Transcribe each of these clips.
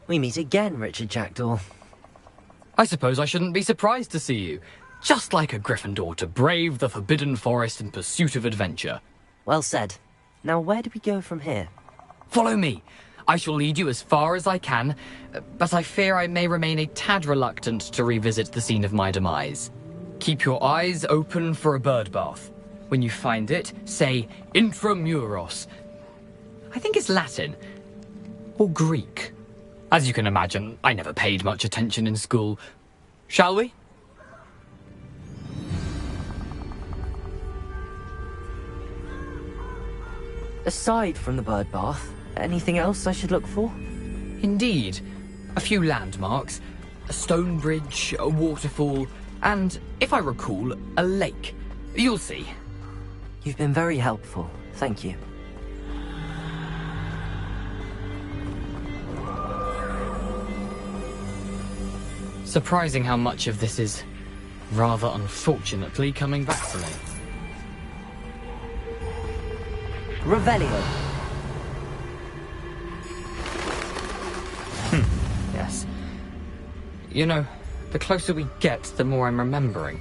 We meet again, Richard Jackdaw. I suppose I shouldn't be surprised to see you. Just like a Gryffindor to brave the Forbidden Forest in pursuit of adventure. Well said. Now where do we go from here? Follow me. I shall lead you as far as I can, but I fear I may remain a tad reluctant to revisit the scene of my demise. Keep your eyes open for a bird bath. When you find it, say Intramuros. I think it's Latin. Or Greek. As you can imagine, I never paid much attention in school. Shall we? Aside from the bird bath, anything else I should look for? Indeed. A few landmarks. A stone bridge, a waterfall, and, if I recall, a lake. You'll see. You've been very helpful. Thank you. Surprising how much of this is, rather unfortunately, coming back to me. Revelio. Yes. You know, the closer we get, the more I'm remembering.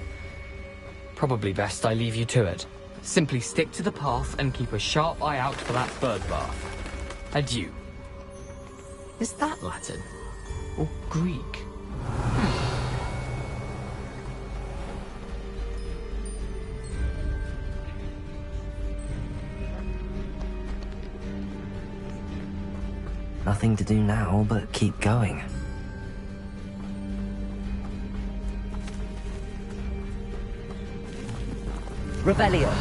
Probably best I leave you to it. Simply stick to the path and keep a sharp eye out for that bird bath. Adieu. Is that Latin? Or Greek? Nothing to do now but keep going. Revelio.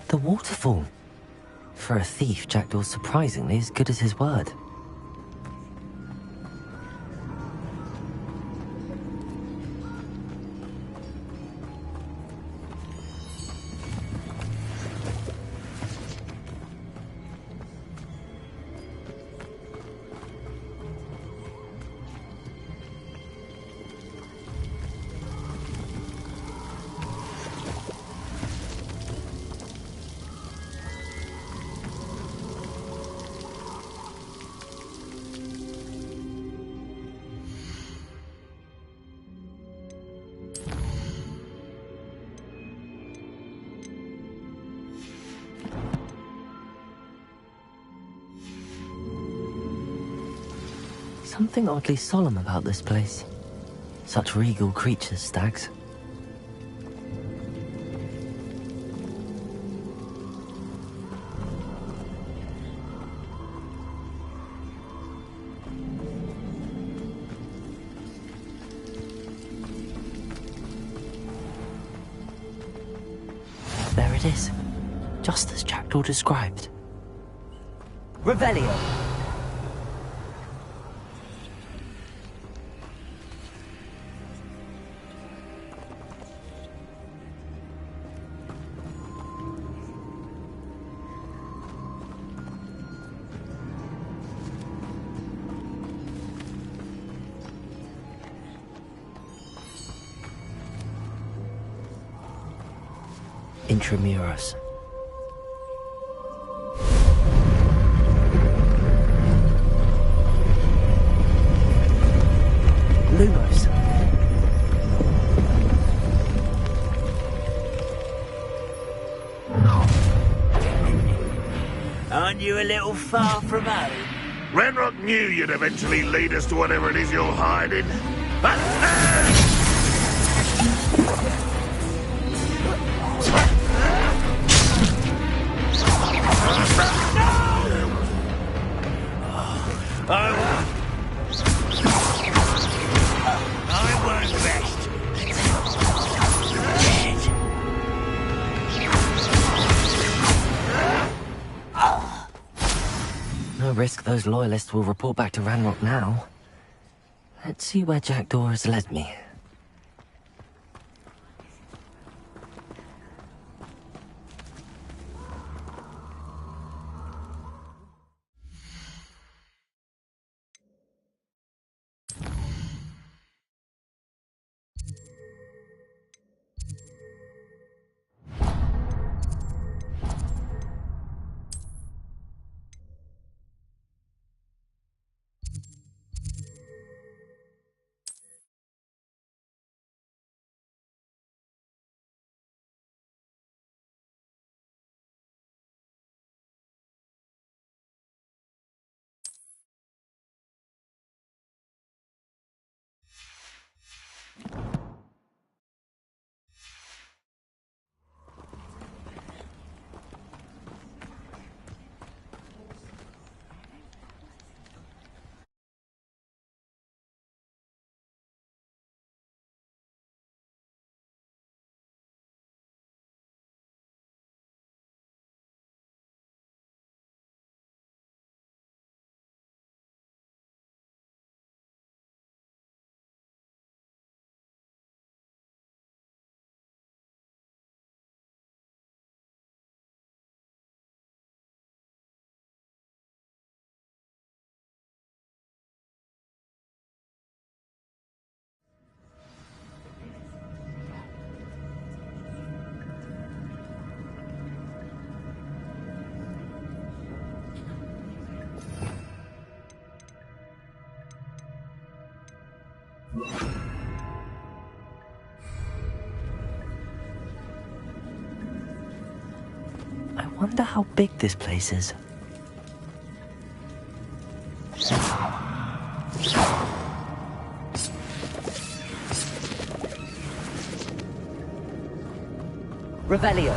The waterfall. For a thief, Jackdaw's surprisingly as good as his word. Something oddly solemn about this place. Such regal creatures, stags. There it is. Just as Jackdaw described. Revelio! Intramuros. Lumos. Aren't you a little far from home? Ranrock knew you'd eventually lead us to whatever it is you're hiding. I won't rest. No risk those loyalists will report back to Ranrock now. Let's see where Jackdaw has led me. Wonder how big this place is. Revelio.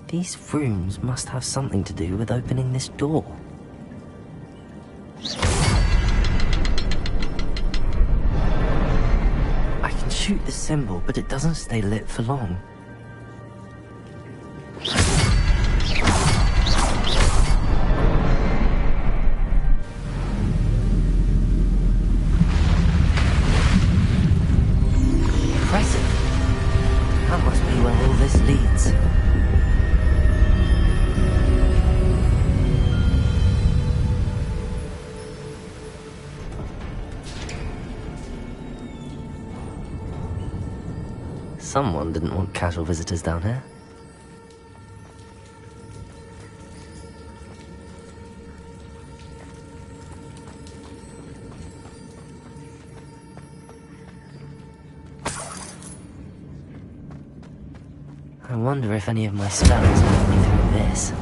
These rooms must have something to do with opening this door. I can shoot the symbol, but it doesn't stay lit for long. Impressive. That must be where all this leads. Someone didn't want casual visitors down here. I wonder if any of my spells help me through this.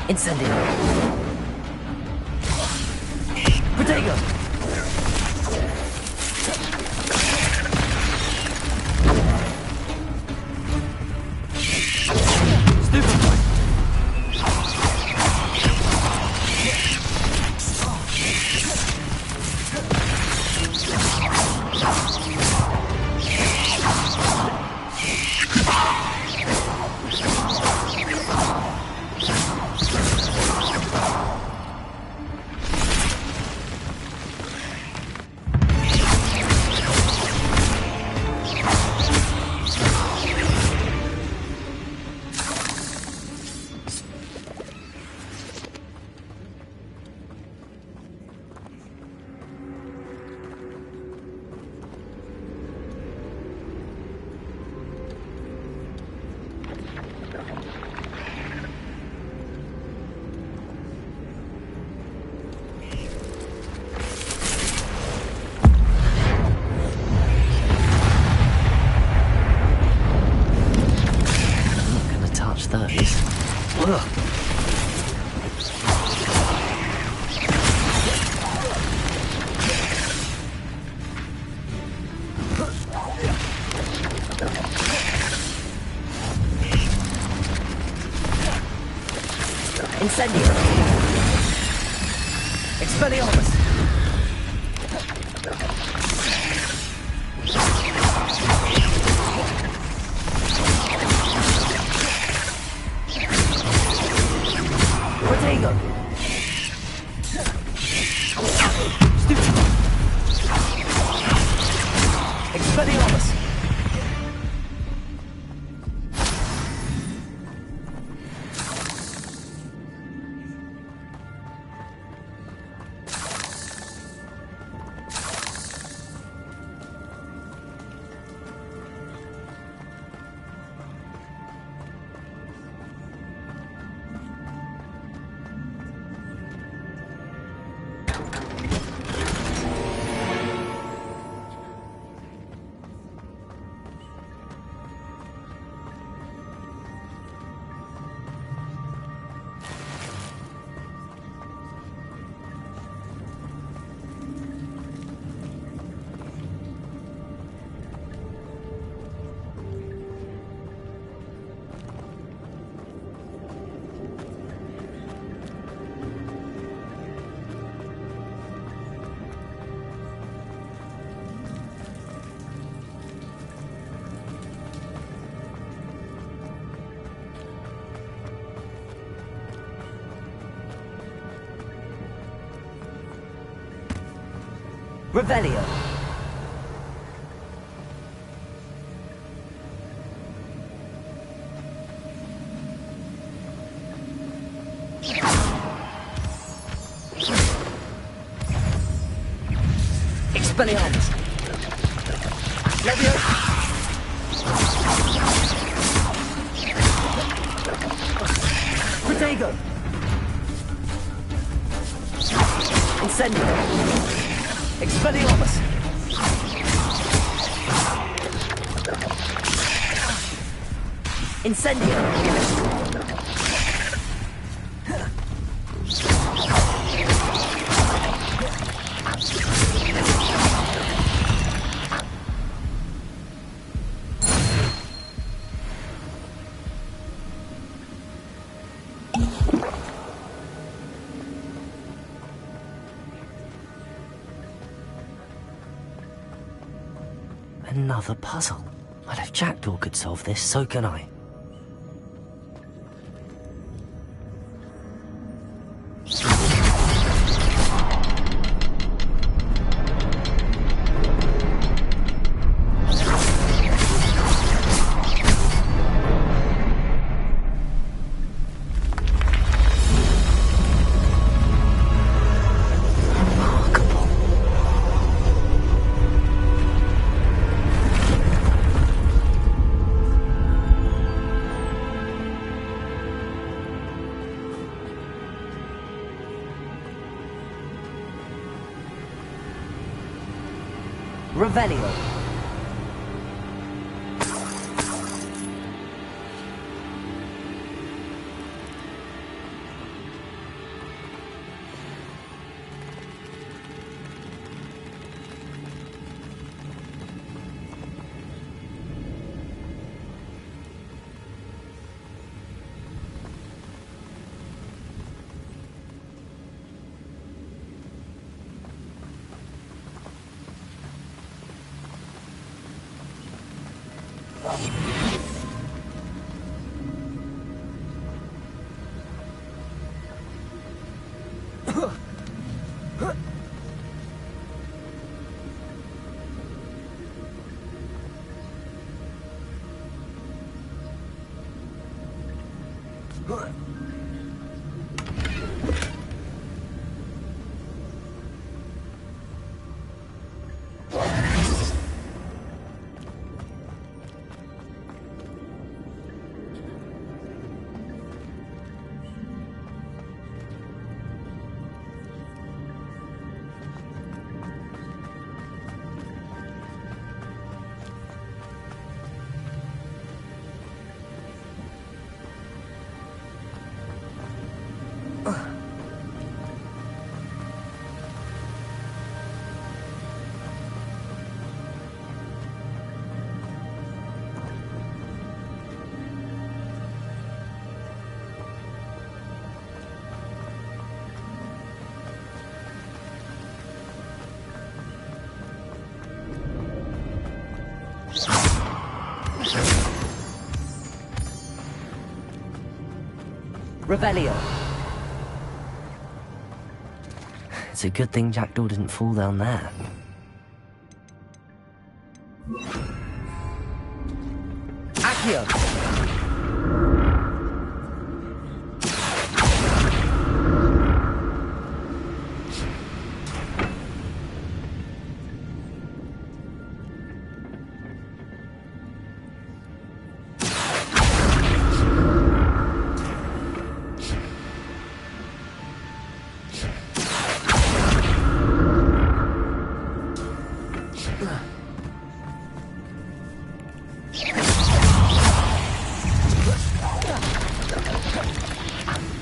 Incendio. Protego. Incendio. Expelliarmus. Protego. Stupid. Expelliarmus. Revelio. Expelliarmus! Leviosa! Protego! Incendio! Expelliarmus! Incendio! Another puzzle. Well, if Jackdaw could solve this, so can I. Revelio. Revelio. It's a good thing Jackdaw didn't fall down there. Accio.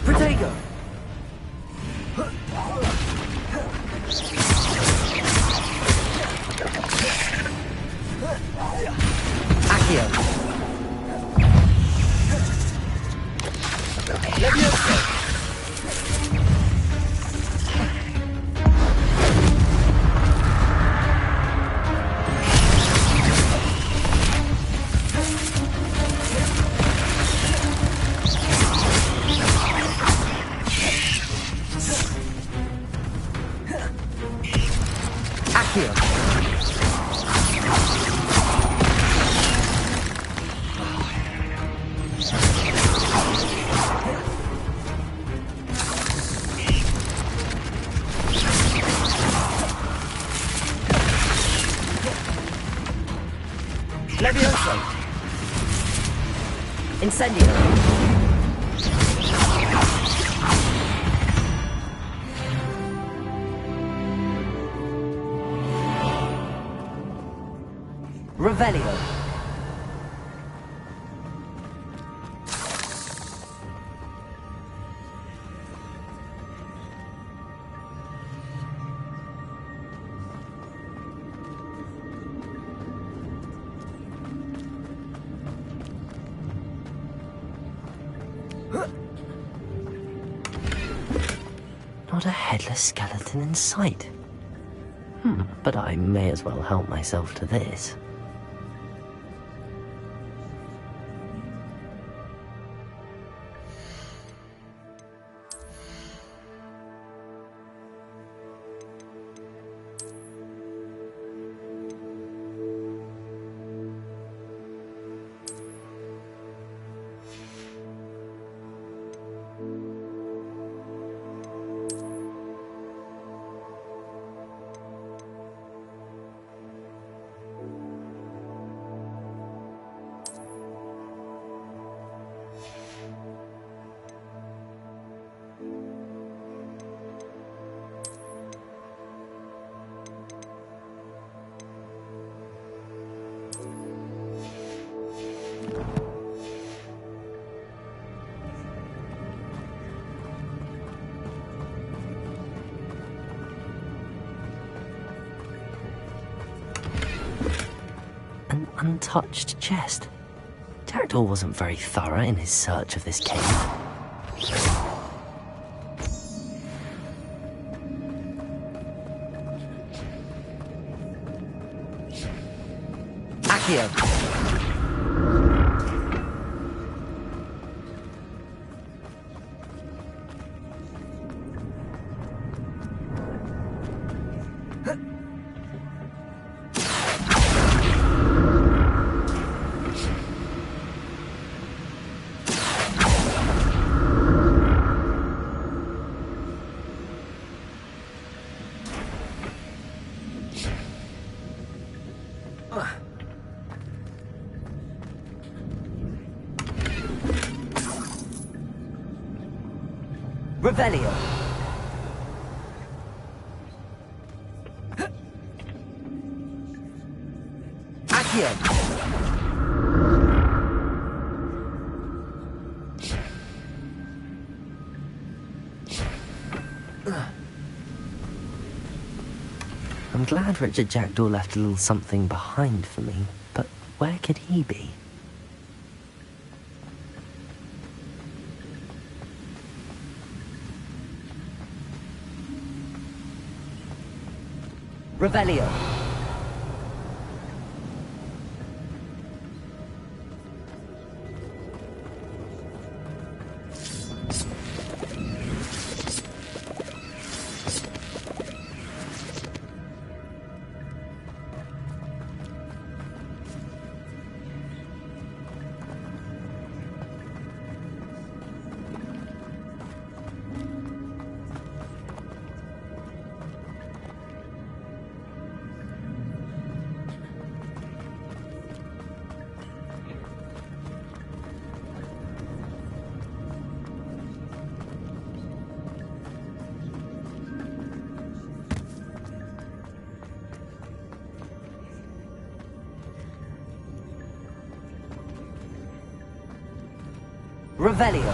Protego! Accio! Leviosa! Accio! Incendio! Revelio. Not a headless skeleton in sight. But I may as well help myself to this. An untouched chest. Jackdaw wasn't very thorough in his search of this cave. Accio! Revelio. Accio. I'm glad Richard Jackdaw left a little something behind for me, but where could he be? Revelio. Revelio.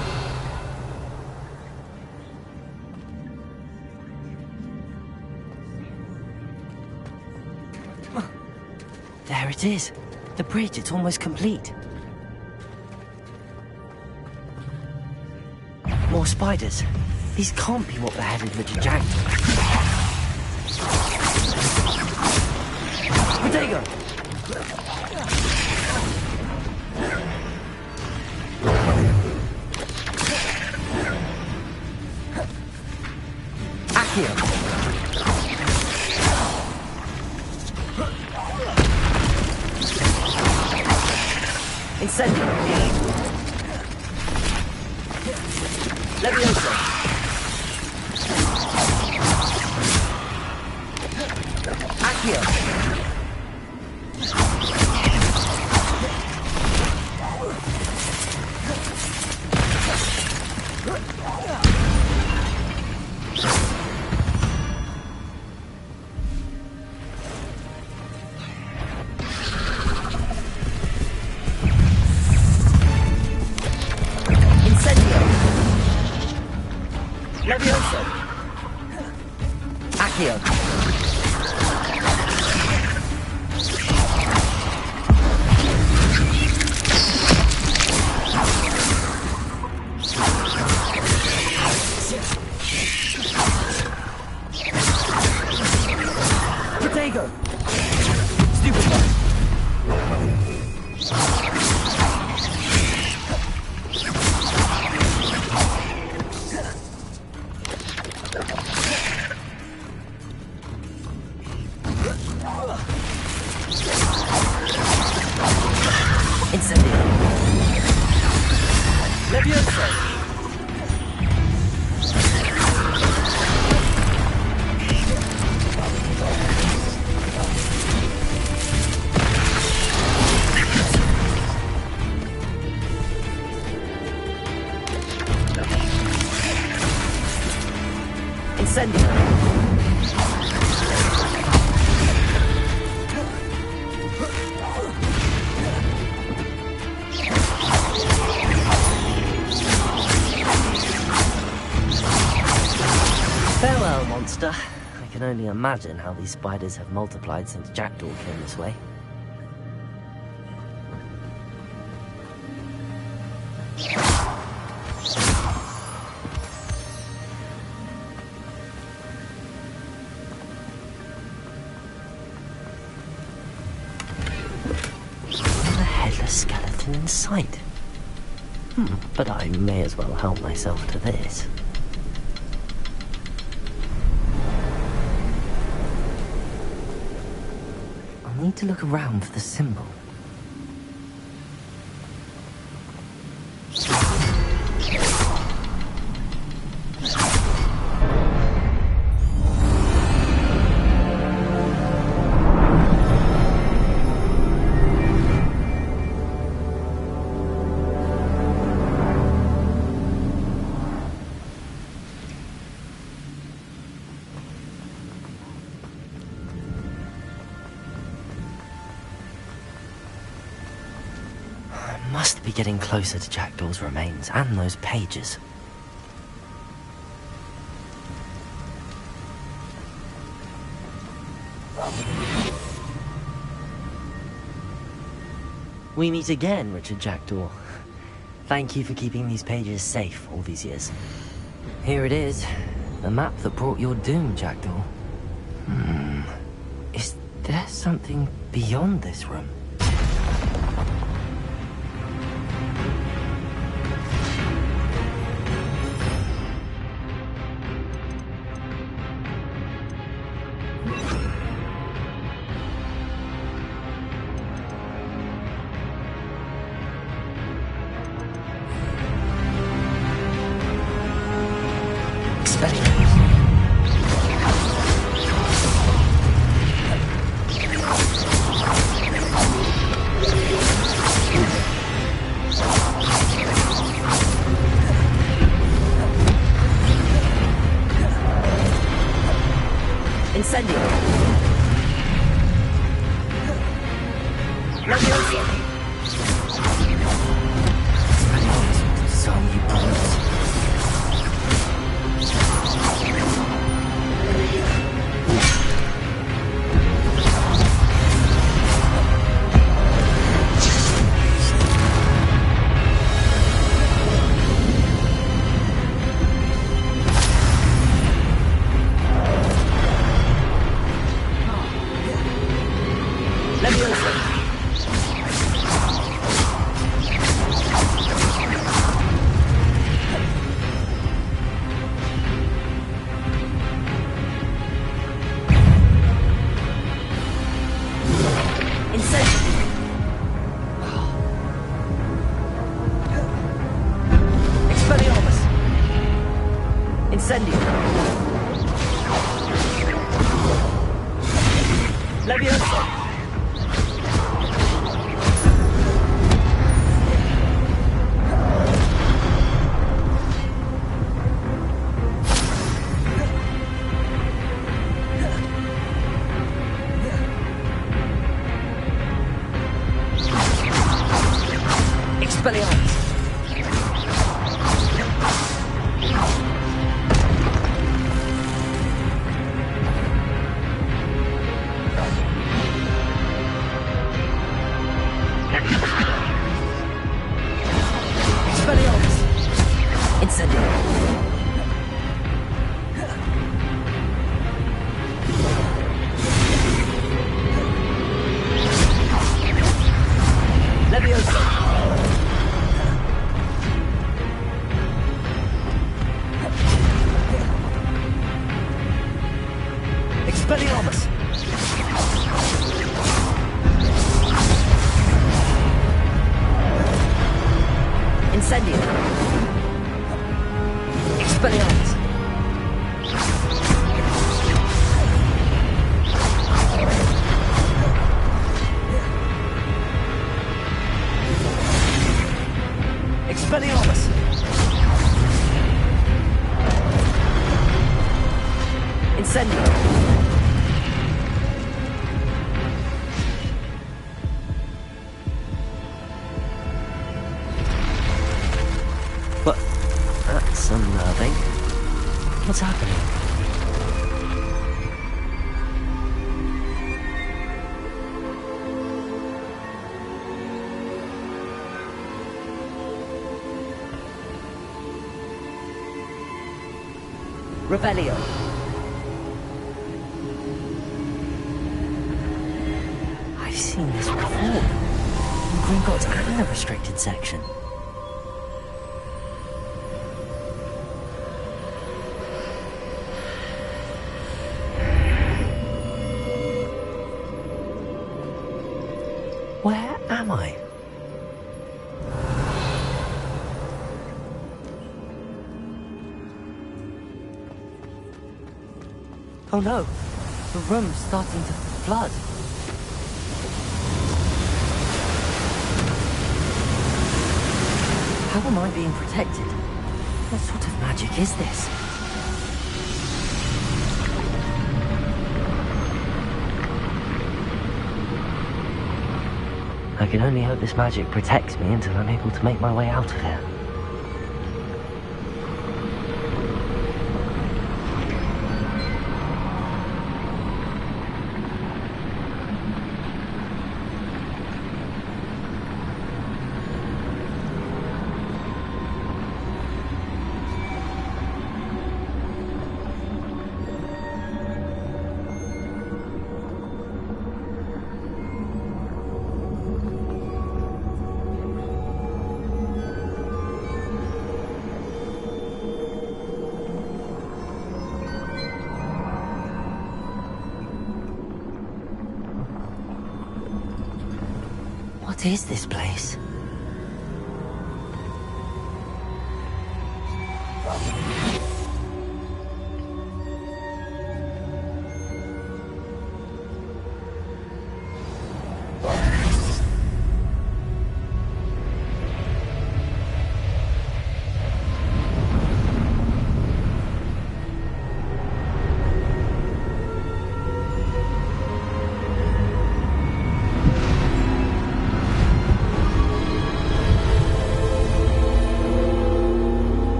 There it is. The bridge, it's almost complete. More spiders. These can't be what beheaded Richard Jackdaw. Protego! Incendio. Levioso. Accio. Levioso! Accio! Protego! Stupid one! Incendio! Levioso! Incendio! Farewell, monster. I can only imagine how these spiders have multiplied since Jackdaw came this way. And a headless skeleton in sight. But I may as well help myself to this. I'll need to look around for the symbol. Must be getting closer to Jackdaw's remains and those pages. We meet again, Richard Jackdaw. Thank you for keeping these pages safe all these years. Here it is, the map that brought your doom, Jackdaw. Is there something beyond this room? Incendio! Levioso! So you promise. Incendio! Levioso! Expelliarmus! Expelliarmus! Incendio! Expelliarmus! Expelliarmus! Incendio! What? That's unnerving. What's happening? Revelio. I've seen this before. In Gringotts and the restricted section. Where am I? Oh no, the room's starting to flood. How am I being protected? What sort of magic is this? I can only hope this magic protects me until I'm able to make my way out of here. What is this place?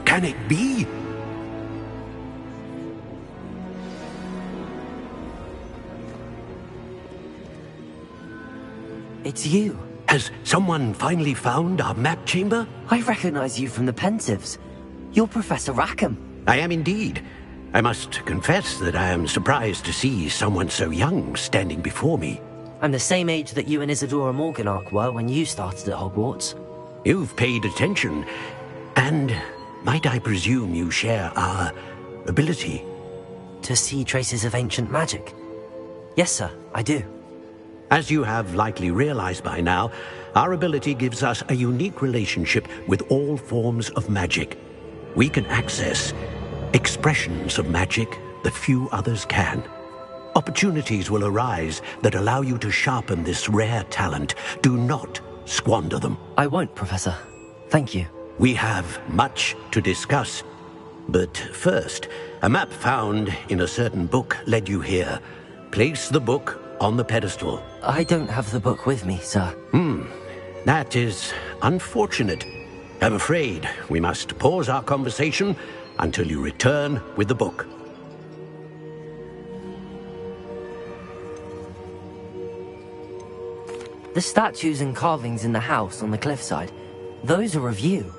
Can it be? It's you. Has someone finally found our map chamber? I recognize you from the Pensives. You're Professor Rackham. I am indeed. I must confess that I am surprised to see someone so young standing before me. I'm the same age that you and Isadora Morganach were when you started at Hogwarts. You've paid attention, and might I presume you share our ability? To see traces of ancient magic? Yes, sir, I do. As you have likely realized by now, our ability gives us a unique relationship with all forms of magic. We can access expressions of magic that few others can. Opportunities will arise that allow you to sharpen this rare talent. Do not squander them. I won't, Professor. Thank you. We have much to discuss. But first, a map found in a certain book led you here. Place the book on the pedestal. I don't have the book with me, sir. That is unfortunate. I'm afraid we must pause our conversation until you return with the book. The statues and carvings in the house on the cliffside, those are of you.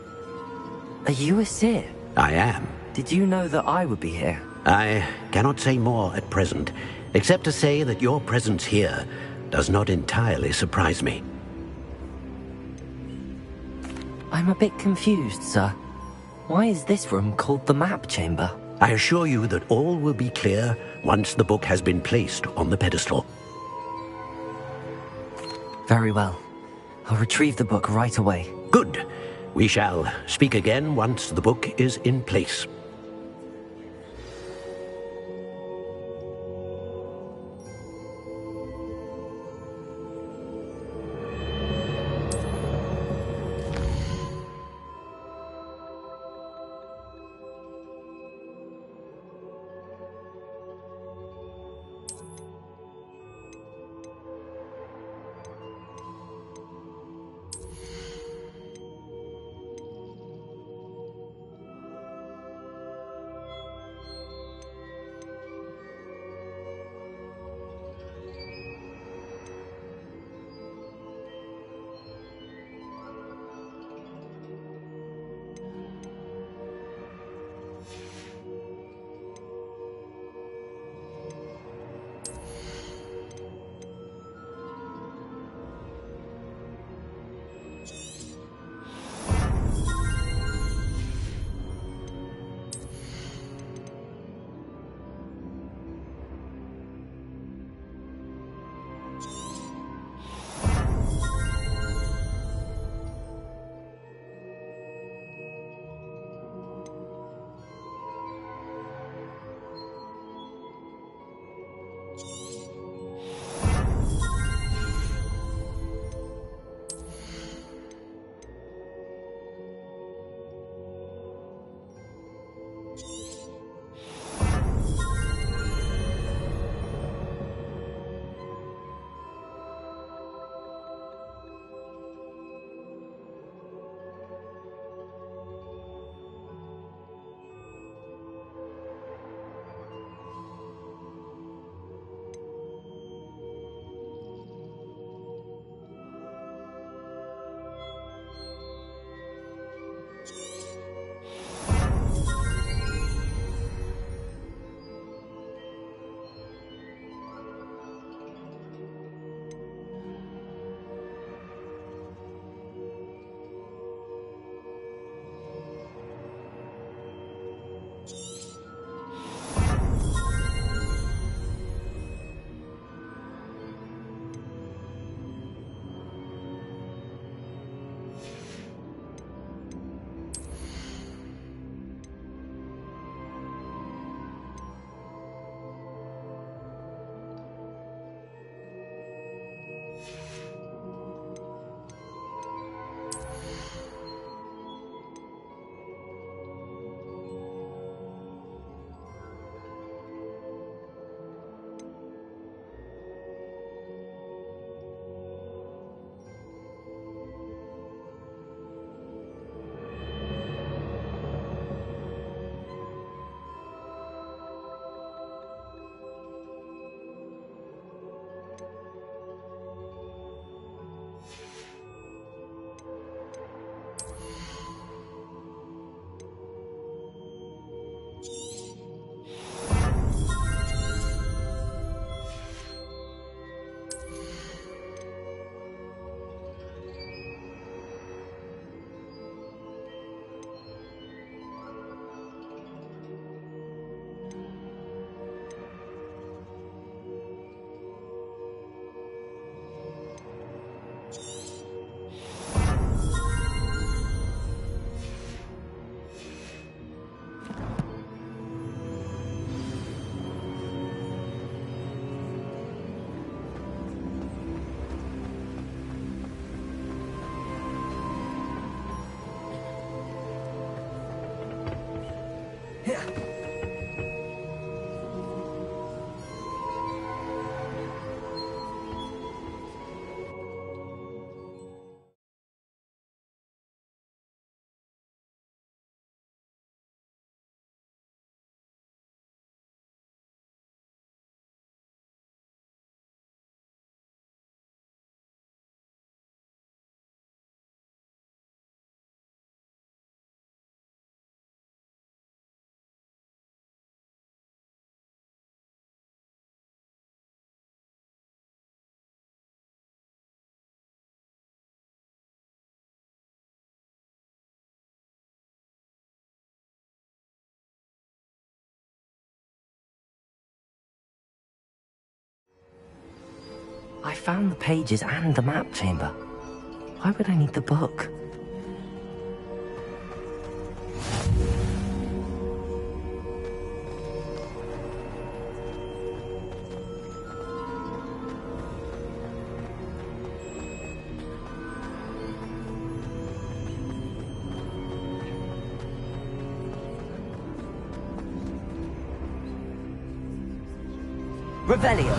Are you a seer? I am. Did you know that I would be here? I cannot say more at present, except to say that your presence here does not entirely surprise me. I'm a bit confused, sir. Why is this room called the map chamber? I assure you that all will be clear once the book has been placed on the pedestal. Very well. I'll retrieve the book right away. Good. We shall speak again once the book is in place. I found the pages and the map chamber. Why would I need the book? Revelio.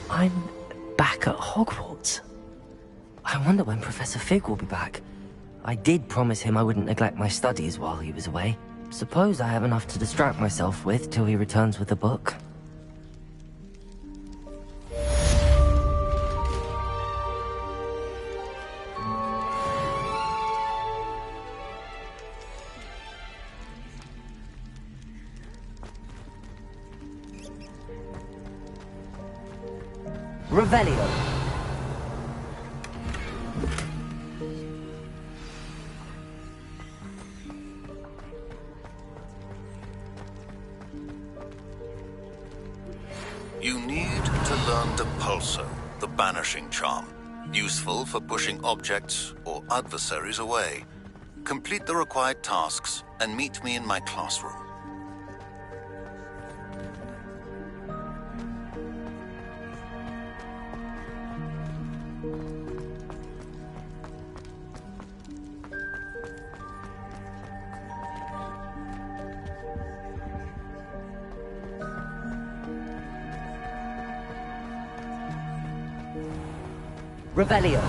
I'm back at Hogwarts. I wonder when Professor Fig will be back. I did promise him I wouldn't neglect my studies while he was away. Suppose I have enough to distract myself with till he returns with the book. Revelio. You need to learn Depulso, the banishing charm, useful for pushing objects or adversaries away. Complete the required tasks and meet me in my classroom. Revelio.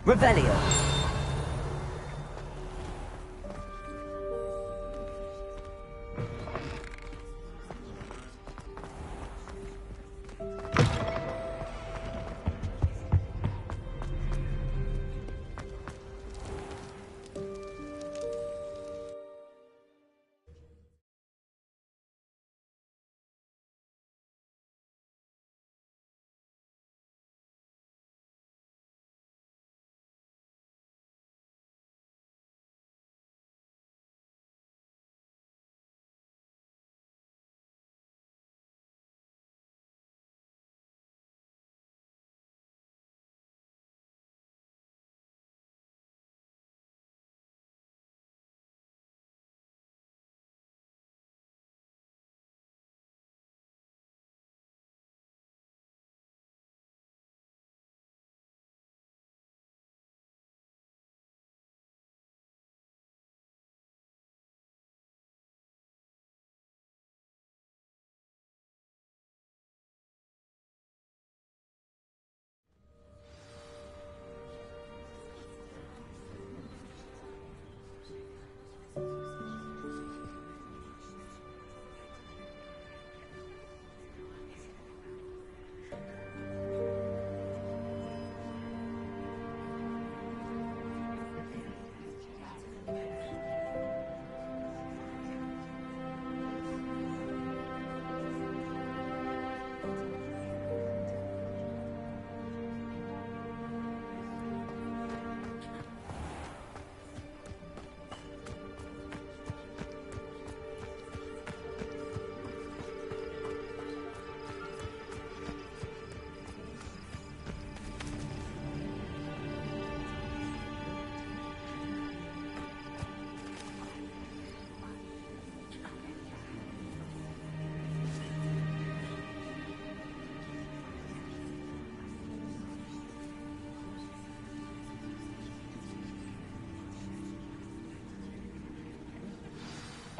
Revelio.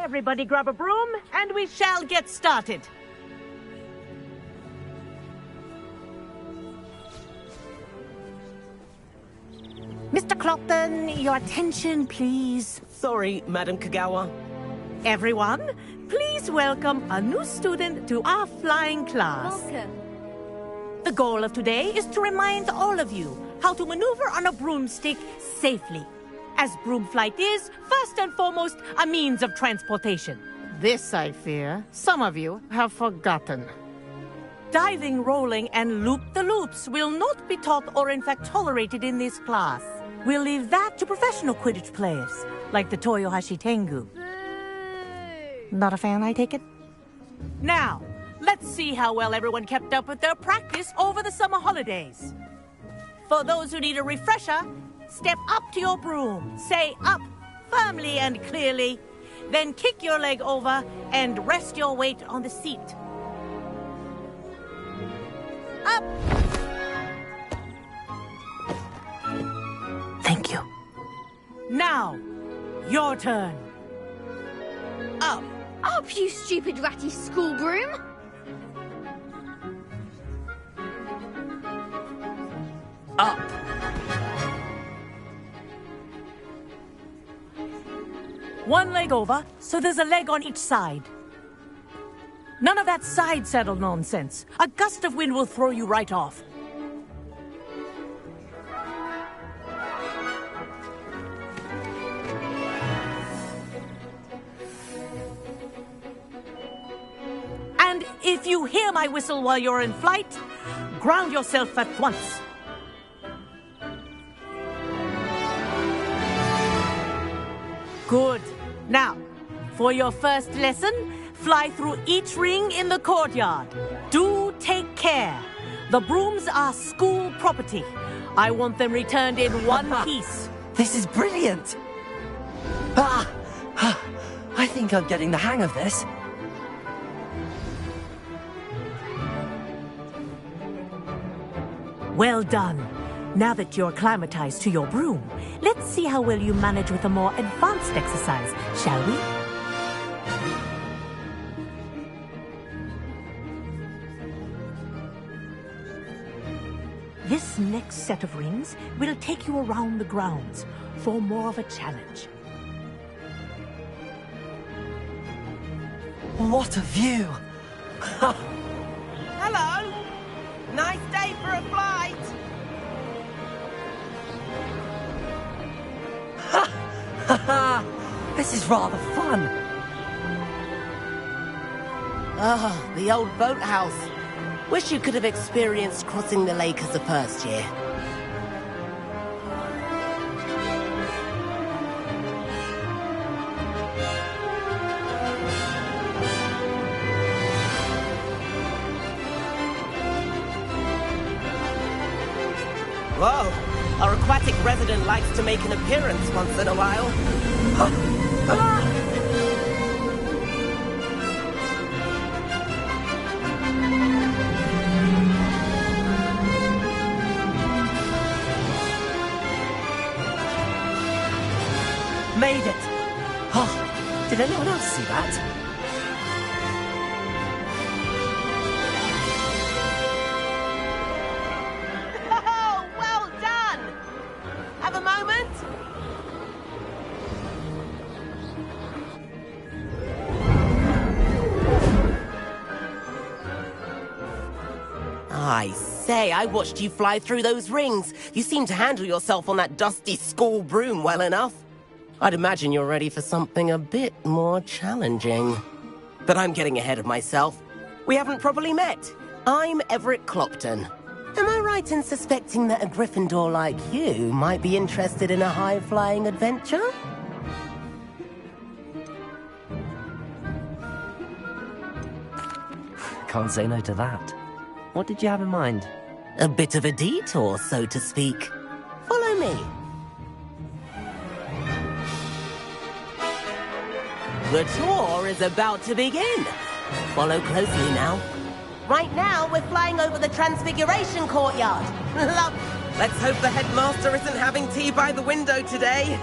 Everybody grab a broom, and we shall get started. Mr. Clopton, your attention, please. Sorry, Madam Kagawa. Everyone, please welcome a new student to our flying class. Welcome. The goal of today is to remind all of you how to maneuver on a broomstick safely, as broom flight is, first and foremost, a means of transportation. This, I fear, some of you have forgotten. Diving, rolling, and loop-the-loops will not be taught or in fact tolerated in this class. We'll leave that to professional Quidditch players, like the Toyohashi Tengu. Not a fan, I take it? Now, let's see how well everyone kept up with their practice over the summer holidays. For those who need a refresher, step up to your broom, say up firmly and clearly, then kick your leg over and rest your weight on the seat. Up! Thank you. Now, your turn. Up! Up, you stupid ratty school broom! Up. One leg over, so there's a leg on each side. None of that side saddle nonsense. A gust of wind will throw you right off. And if you hear my whistle while you're in flight, ground yourself at once. Good. Now, for your first lesson, fly through each ring in the courtyard. Do take care. The brooms are school property. I want them returned in one piece. This is brilliant. I think I'm getting the hang of this. Well done. Now that you're acclimatized to your broom, let's see how well you manage with a more advanced exercise, shall we? This next set of rings will take you around the grounds for more of a challenge. What a view! Hello! Nice day for a flight! This is rather fun. Ah, the old boathouse. Wish you could have experienced crossing the lake as a first year. Whoa, our aquatic resident likes to make an appearance once in a while. Made it! Oh, did anyone else see that? Oh, well done! Have a moment? I say, I watched you fly through those rings. You seem to handle yourself on that dusty school broom well enough. I'd imagine you're ready for something a bit more challenging. But I'm getting ahead of myself. We haven't properly met. I'm Everett Clopton. Am I right in suspecting that a Gryffindor like you might be interested in a high-flying adventure? Can't say no to that. What did you have in mind? A bit of a detour, so to speak. Follow me. The tour is about to begin. Follow closely now. Right now, we're flying over the Transfiguration Courtyard. Love. Let's hope the headmaster isn't having tea by the window today.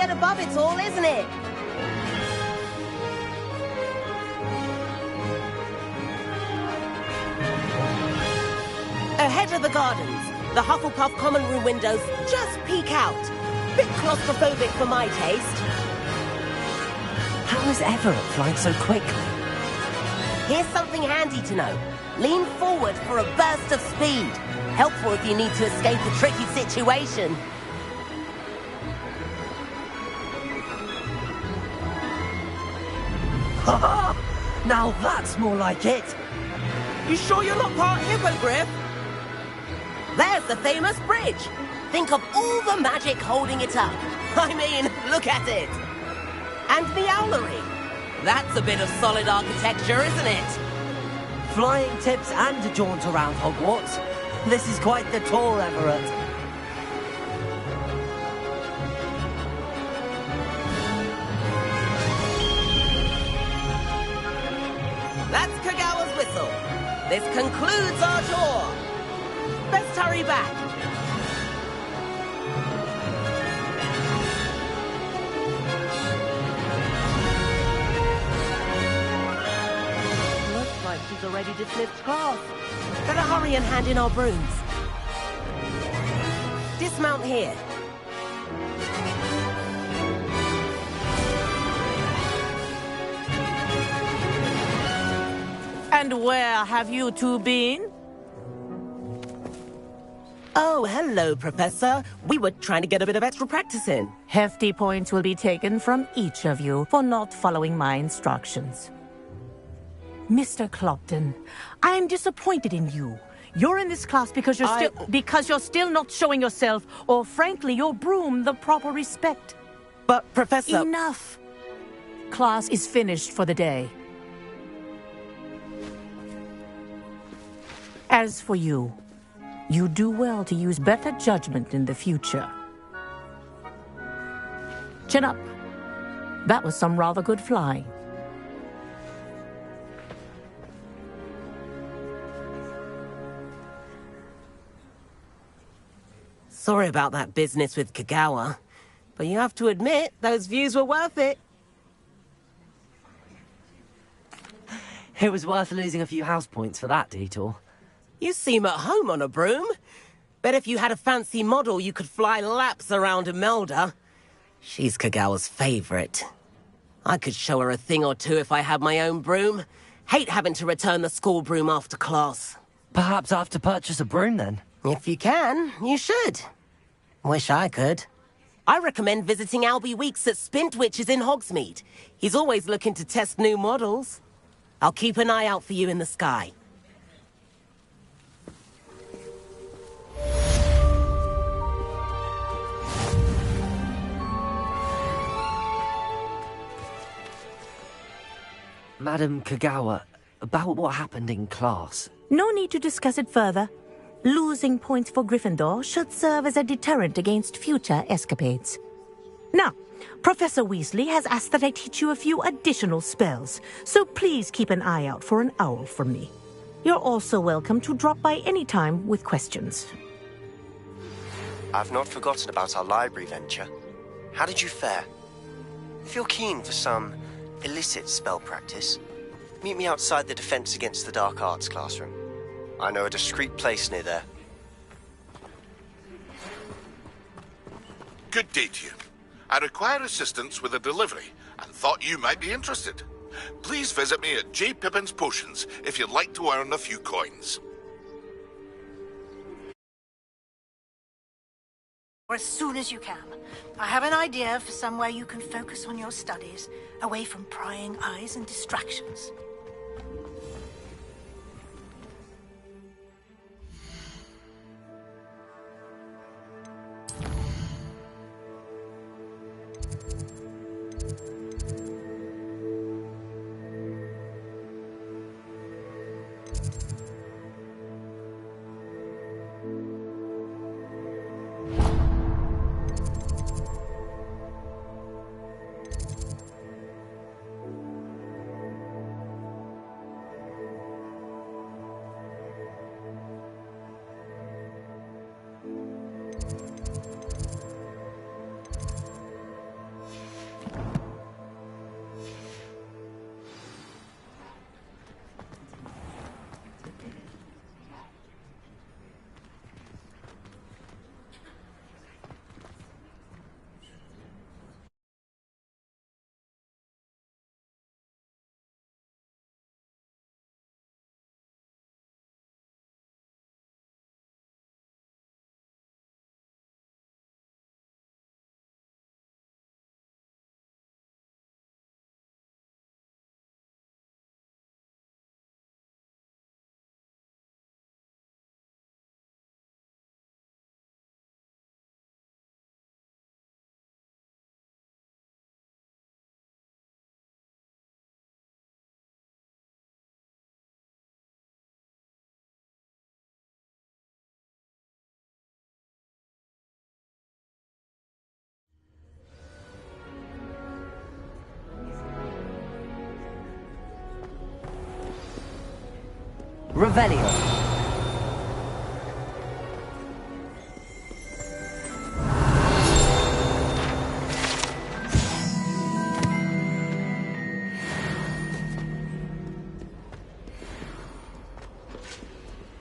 get above it all, isn't it? Ahead of the gardens, the Hufflepuff common room windows just peek out. Bit claustrophobic for my taste. How is Everett flying so quickly? Here's something handy to know. Lean forward for a burst of speed. Helpful if you need to escape a tricky situation. Ha! Now that's more like it! You sure you're not part hippogriff? There's the famous bridge. Think of all the magic holding it up. I mean, look at it. And the owlery. That's a bit of solid architecture, isn't it? Flying tips and a jaunt around Hogwarts. This is quite the tour, Everett. That's Kagawa's whistle. This concludes our tour. Best hurry back. Looks like she's already dismissed class. Better hurry and hand in our brooms. Dismount here. And where have you two been? Oh, hello, Professor. We were trying to get a bit of extra practice in. Hefty points will be taken from each of you for not following my instructions. Mr. Clopton, I am disappointed in you. You're in this class because you're still not showing yourself, or frankly, your broom the proper respect. But, Professor... Enough. Class is finished for the day. As for you, you do well to use better judgment in the future. Chin up. That was some rather good flying. Sorry about that business with Kagawa, but you have to admit, those views were worth it. It was worth losing a few house points for that detour. You seem at home on a broom. Bet if you had a fancy model, you could fly laps around Imelda. She's Kagawa's favorite. I could show her a thing or two if I had my own broom. Hate having to return the school broom after class. Perhaps I have to purchase a broom then? If you can, you should. Wish I could. I recommend visiting Albie Weeks at Spintwitches in Hogsmeade. He's always looking to test new models. I'll keep an eye out for you in the sky. Madam Kagawa, about what happened in class. No need to discuss it further. Losing points for Gryffindor should serve as a deterrent against future escapades. Now, Professor Weasley has asked that I teach you a few additional spells, so please keep an eye out for an owl from me. You're also welcome to drop by any time with questions. I've not forgotten about our library venture. How did you fare? If you're keen for some illicit spell practice, meet me outside the Defense Against the Dark Arts classroom. I know a discreet place near there. Good day to you. I require assistance with a delivery and thought you might be interested. Please visit me at J. Pippin's Potions if you'd like to earn a few coins. Or as soon as you can. I have an idea for somewhere you can focus on your studies, away from prying eyes and distractions. Revelio.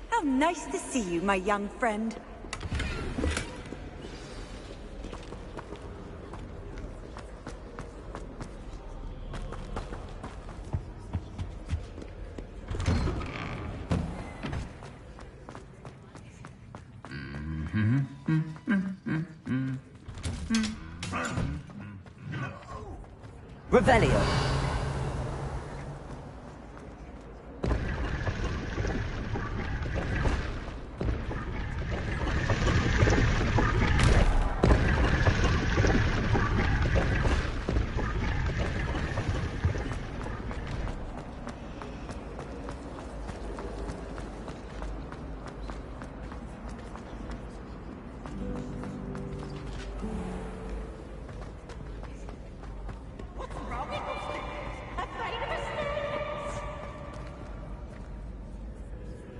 How nice to see you, my young friend. Revelio.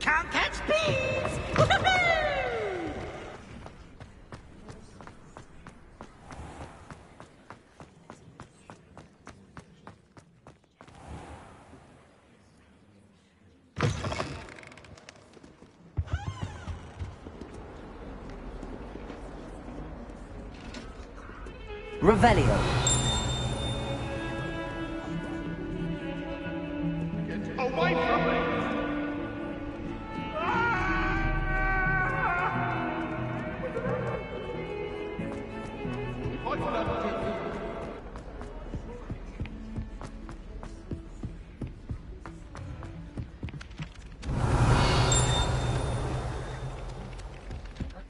Can't catch bees! Revelio. Away from me!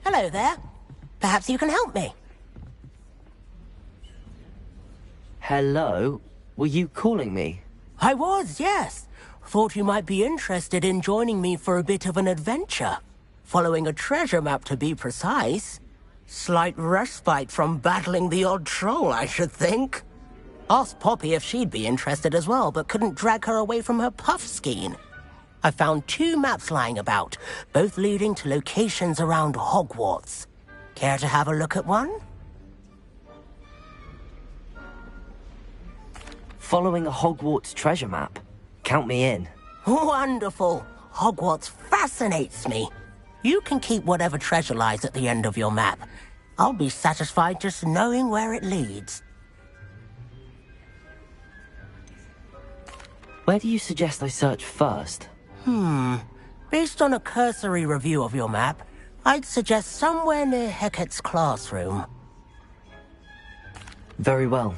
Hello there. Perhaps you can help me. Hello? Were you calling me? I was, yes. Thought you might be interested in joining me for a bit of an adventure. Following a treasure map, to be precise. Slight respite from battling the odd troll, I should think. Asked Poppy if she'd be interested as well, but couldn't drag her away from her puff skein. I found 2 maps lying about, both leading to locations around Hogwarts. Care to have a look at one? Following a Hogwarts treasure map? Count me in. Wonderful. Hogwarts fascinates me. You can keep whatever treasure lies at the end of your map. I'll be satisfied just knowing where it leads. Where do you suggest I search first? Based on a cursory review of your map, I'd suggest somewhere near Hecat's classroom. Very well.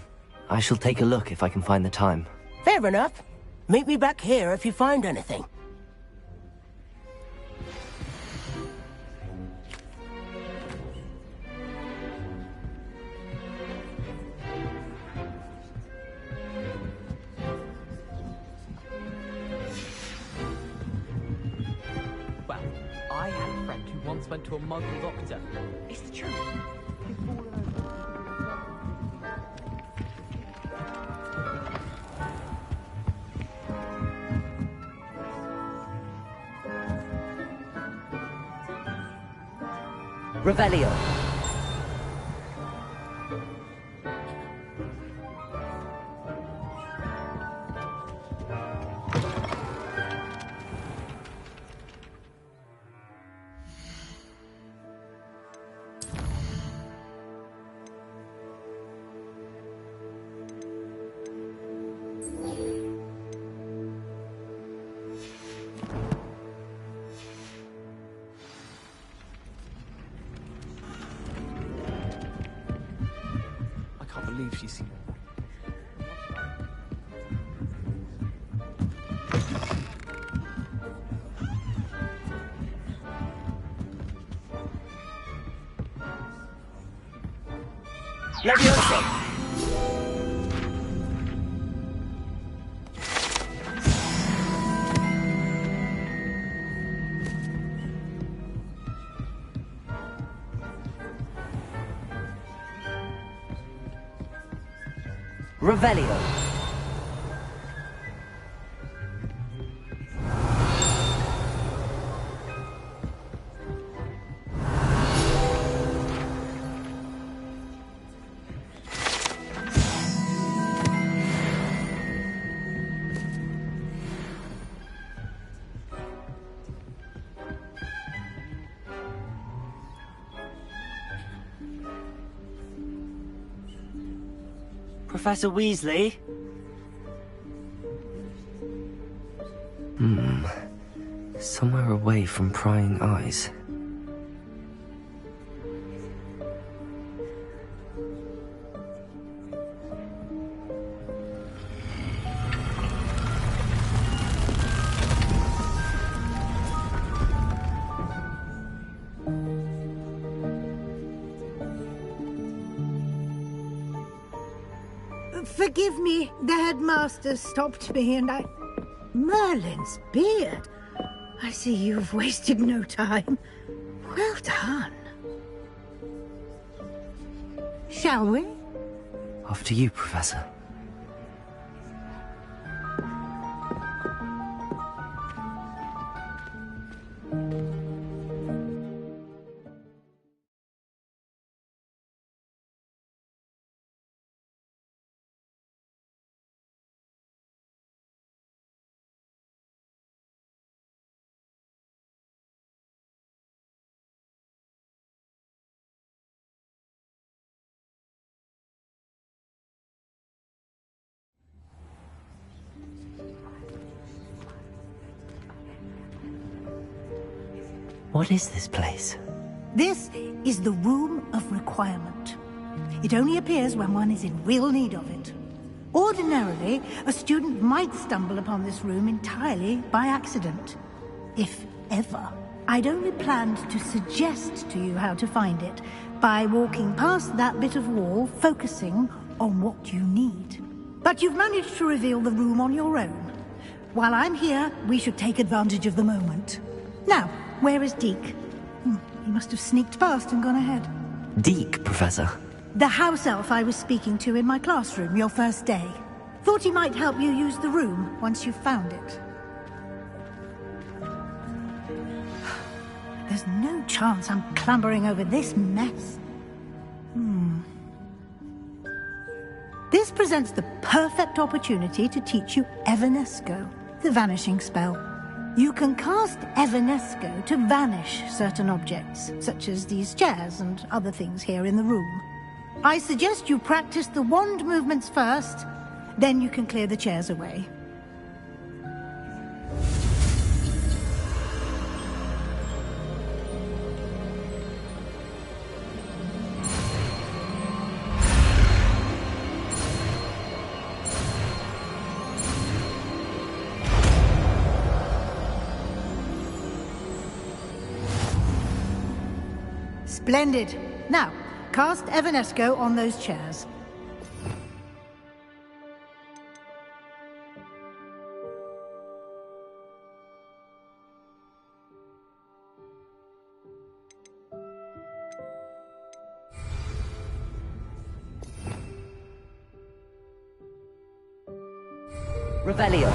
I shall take a look if I can find the time. Fair enough. Meet me back here if you find anything. Well, I had a friend who once went to a muggle doctor. It's the truth. Revelio. I can't believe she's seen it. Leviosa! Revelio. Professor Weasley? Somewhere away from prying eyes. Forgive me, the headmaster stopped me and I... Merlin's beard. I see you've wasted no time. Well done. Shall we? After you, Professor. What is this place? This is the Room of Requirement. It only appears when one is in real need of it. Ordinarily, a student might stumble upon this room entirely by accident. If ever. I'd only planned to suggest to you how to find it by walking past that bit of wall, focusing on what you need. But you've managed to reveal the room on your own. While I'm here, we should take advantage of the moment. Now, where is Deke? He must have sneaked past and gone ahead. Deke, Professor? The house elf I was speaking to in my classroom your first day. Thought he might help you use the room once you've found it. There's no chance I'm clambering over this mess. This presents the perfect opportunity to teach you Evanesco, the vanishing spell. You can cast Evanesco to vanish certain objects, such as these chairs and other things here in the room. I suggest you practice the wand movements first, then you can clear the chairs away. Splendid. Now, cast Evanesco on those chairs. Revelio.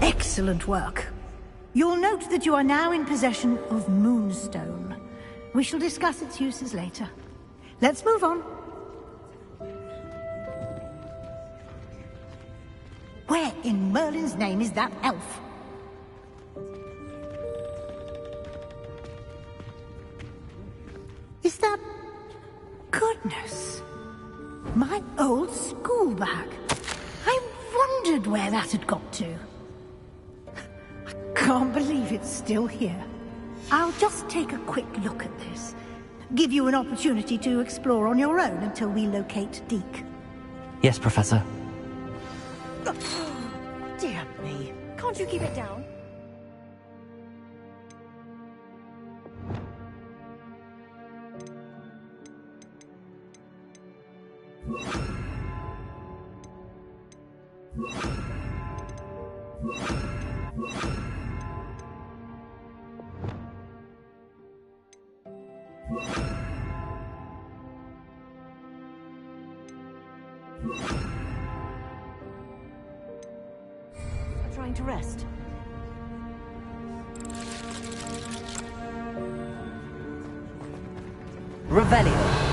Excellent work. You'll note that you are now in possession of Moonstone. We shall discuss its uses later. Let's move on. Where in Merlin's name is that elf? Is that... Goodness. My old school bag. I wondered where that had got to. I can't believe it's still here. I'll just take a quick look at this. Give you an opportunity to explore on your own until we locate Deke. Yes, Professor. Dear me. Can't you keep it down? I'm trying to rest. Revelio.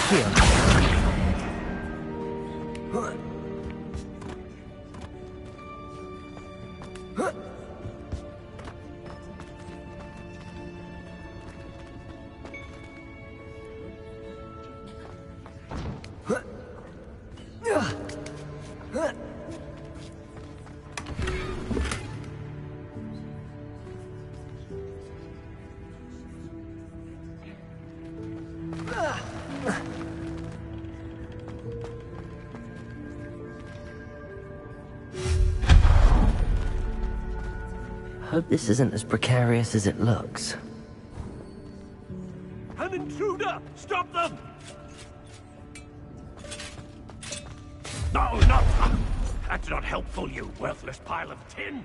Accio. Hope this isn't as precarious as it looks. An intruder! Stop them! No, not... That's not helpful, you worthless pile of tin!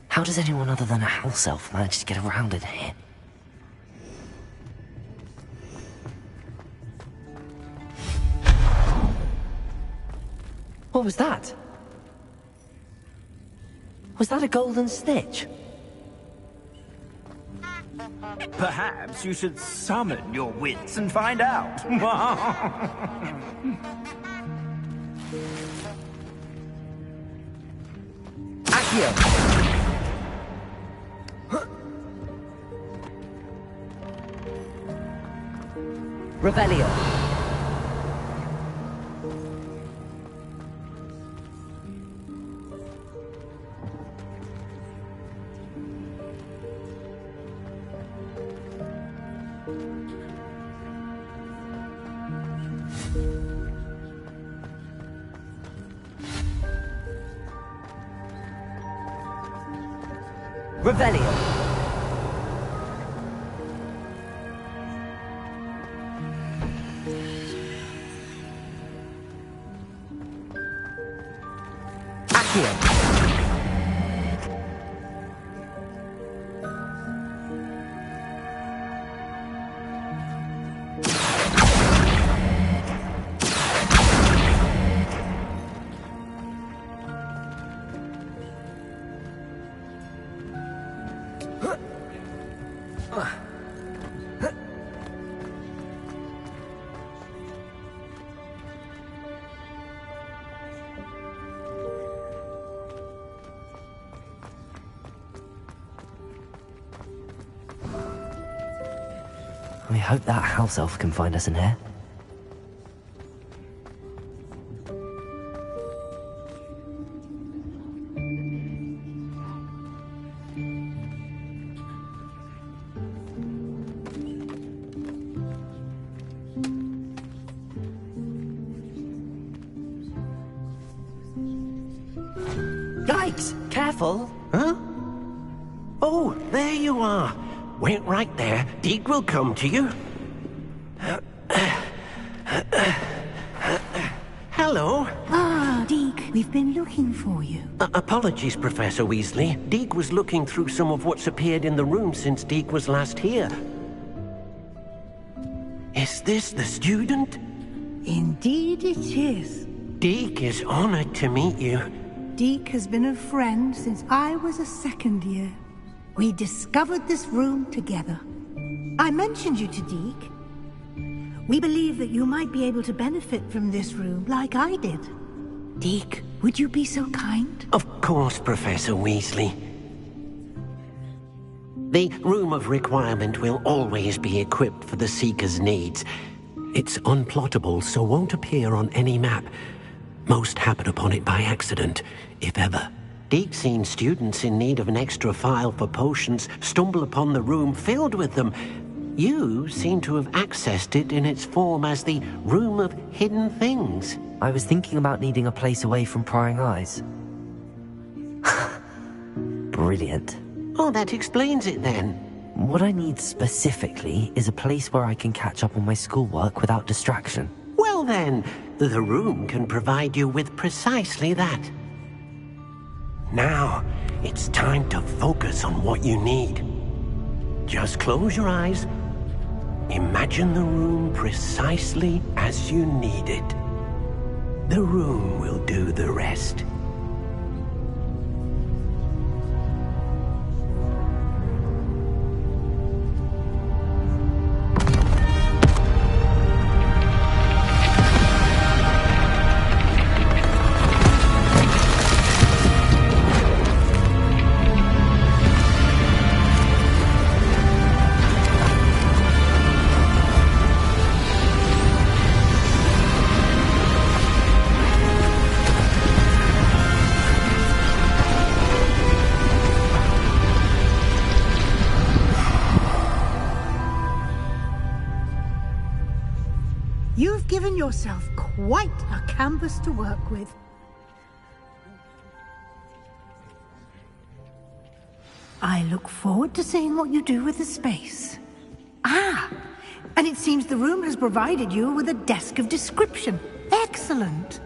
How does anyone other than a house elf manage to get around in here? What was that? Was that a golden snitch? Perhaps you should summon your wits and find out. Accio! Revelio. Revelio. I hope that house elf can find us in here. Yikes! Careful! Huh? Oh, there you are. Wait right there. Deke will come to you. Hello. Ah, Deke, we've been looking for you. Apologies, Professor Weasley. Deke was looking through some of what's appeared in the room since Deke was last here. Is this the student? Indeed it is. Deke is honored to meet you. Deke has been a friend since I was a second year. We discovered this room together. I mentioned you to Deke. We believe that you might be able to benefit from this room like I did. Deke, would you be so kind? Of course, Professor Weasley. The Room of Requirement will always be equipped for the Seeker's needs. It's unplottable, so won't appear on any map. Most happen upon it by accident, if ever. Deke's seen students in need of an extra file for potions stumble upon the room filled with them. You seem to have accessed it in its form as the Room of Hidden Things. I was thinking about needing a place away from prying eyes. Brilliant. Oh, that explains it then. What I need specifically is a place where I can catch up on my schoolwork without distraction. Well then, the room can provide you with precisely that. Now, it's time to focus on what you need. Just close your eyes. Imagine the room precisely as you need it. The room will do the rest. You've given yourself quite a canvas to work with. I look forward to seeing what you do with the space. Ah, and it seems the room has provided you with a desk of description. Excellent.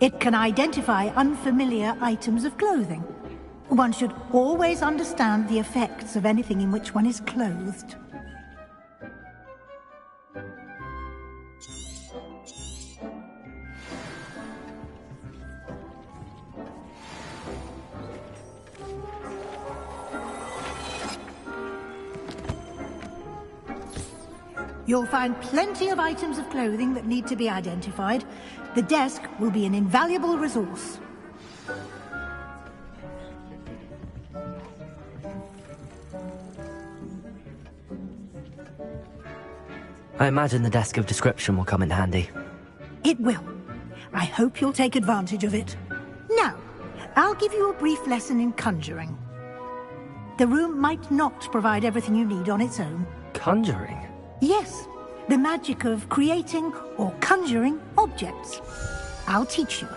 It can identify unfamiliar items of clothing. One should always understand the effects of anything in which one is clothed. You'll find plenty of items of clothing that need to be identified. The desk will be an invaluable resource. I imagine the desk of description will come in handy. It will. I hope you'll take advantage of it. Now, I'll give you a brief lesson in conjuring. The room might not provide everything you need on its own. Conjuring? Yes, the magic of creating or conjuring objects. I'll teach you.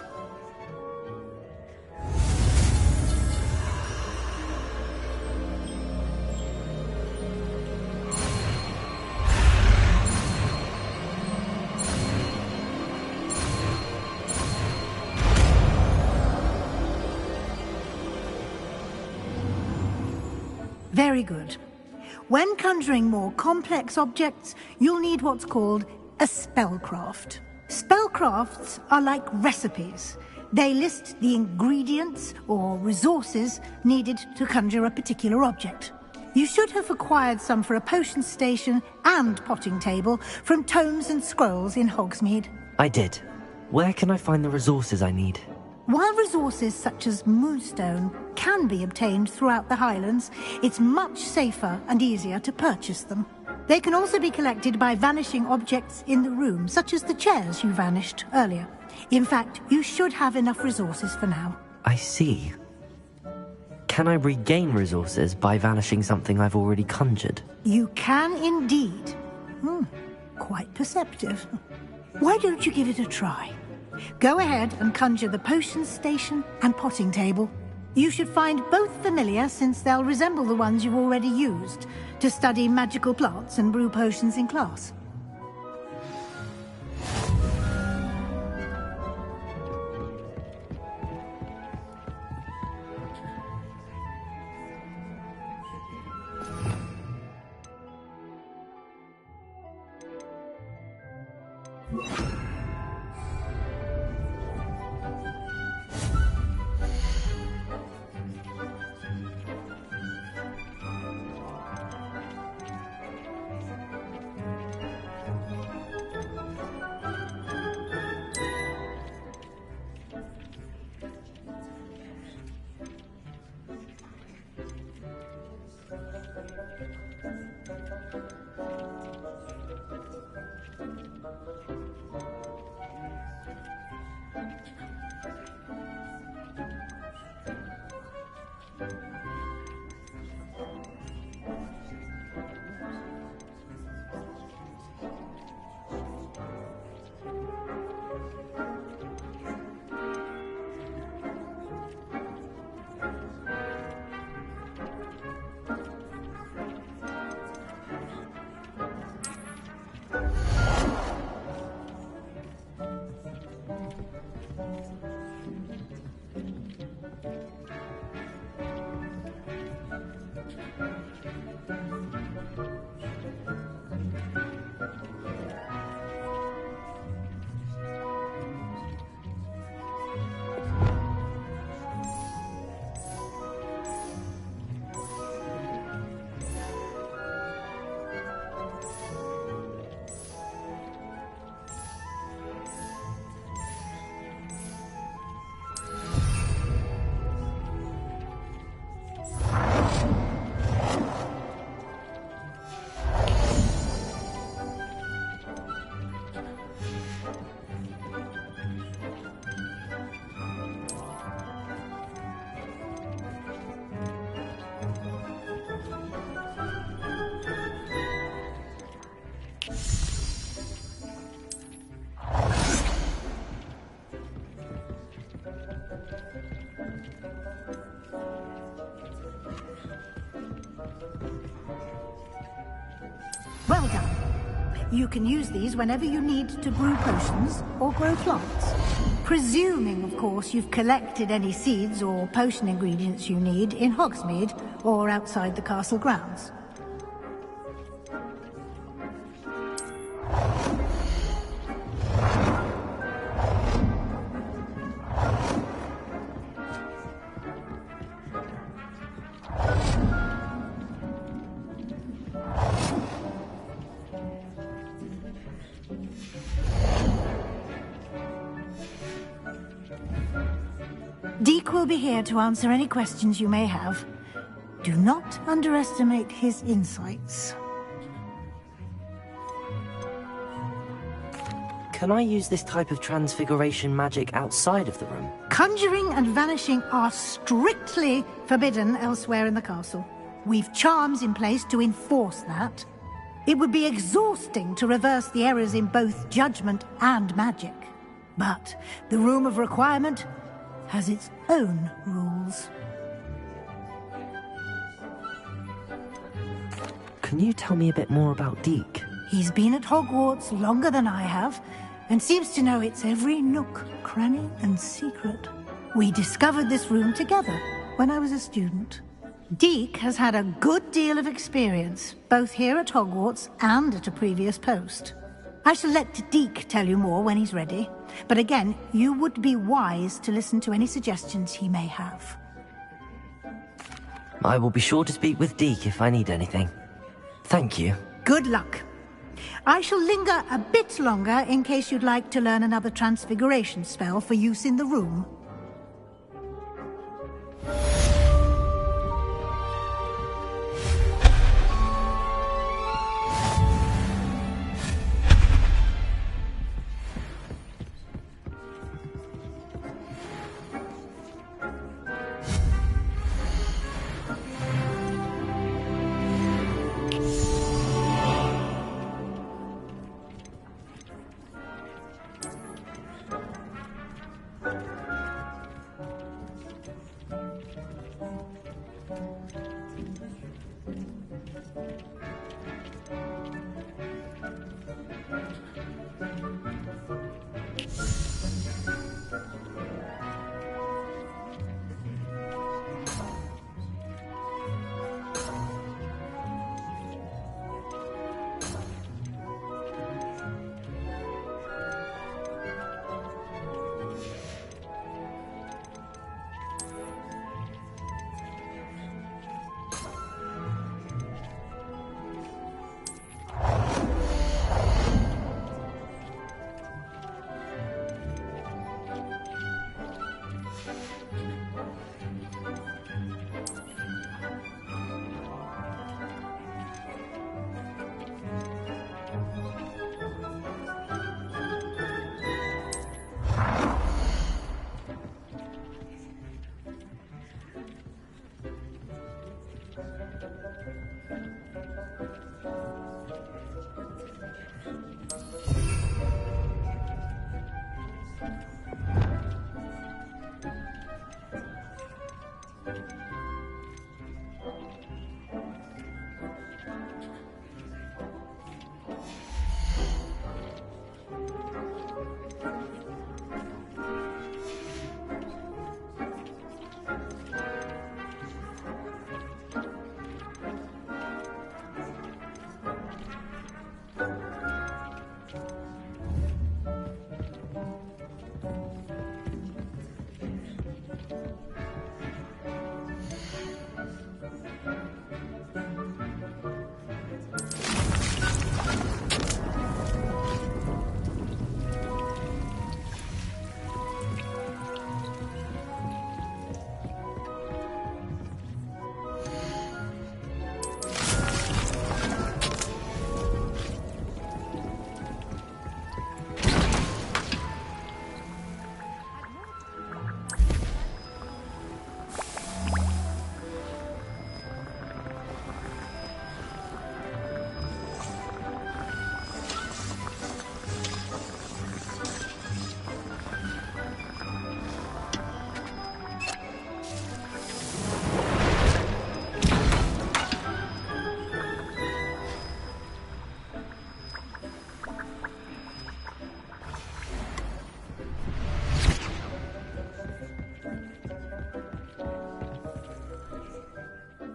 Very good. When conjuring more complex objects, you'll need what's called a spellcraft. Spellcrafts are like recipes. They list the ingredients or resources needed to conjure a particular object. You should have acquired some for a potion station and potting table from tomes and scrolls in Hogsmeade. I did. Where can I find the resources I need? While resources such as moonstone can be obtained throughout the Highlands, it's much safer and easier to purchase them. They can also be collected by vanishing objects in the room, such as the chairs you vanished earlier. In fact, you should have enough resources for now. I see. Can I regain resources by vanishing something I've already conjured? You can indeed. Quite perceptive. Why don't you give it a try? Go ahead and conjure the potion station and potting table. You should find both familiar, since they'll resemble the ones you've already used to study magical plants and brew potions in class. You can use these whenever you need to brew potions or grow plants. Presuming, of course, you've collected any seeds or potion ingredients you need in Hogsmeade or outside the castle grounds. Deke will be here to answer any questions you may have. Do not underestimate his insights. Can I use this type of transfiguration magic outside of the room? Conjuring and vanishing are strictly forbidden elsewhere in the castle. We've charms in place to enforce that. It would be exhausting to reverse the errors in both judgment and magic. But the Room of Requirement has its own rules. Can you tell me a bit more about Deke? He's been at Hogwarts longer than I have, and seems to know its every nook, cranny, and secret. We discovered this room together when I was a student. Deke has had a good deal of experience, both here at Hogwarts and at a previous post. I shall let Deke tell you more when he's ready, but again, you would be wise to listen to any suggestions he may have. I will be sure to speak with Deke if I need anything. Thank you. Good luck. I shall linger a bit longer in case you'd like to learn another transfiguration spell for use in the room.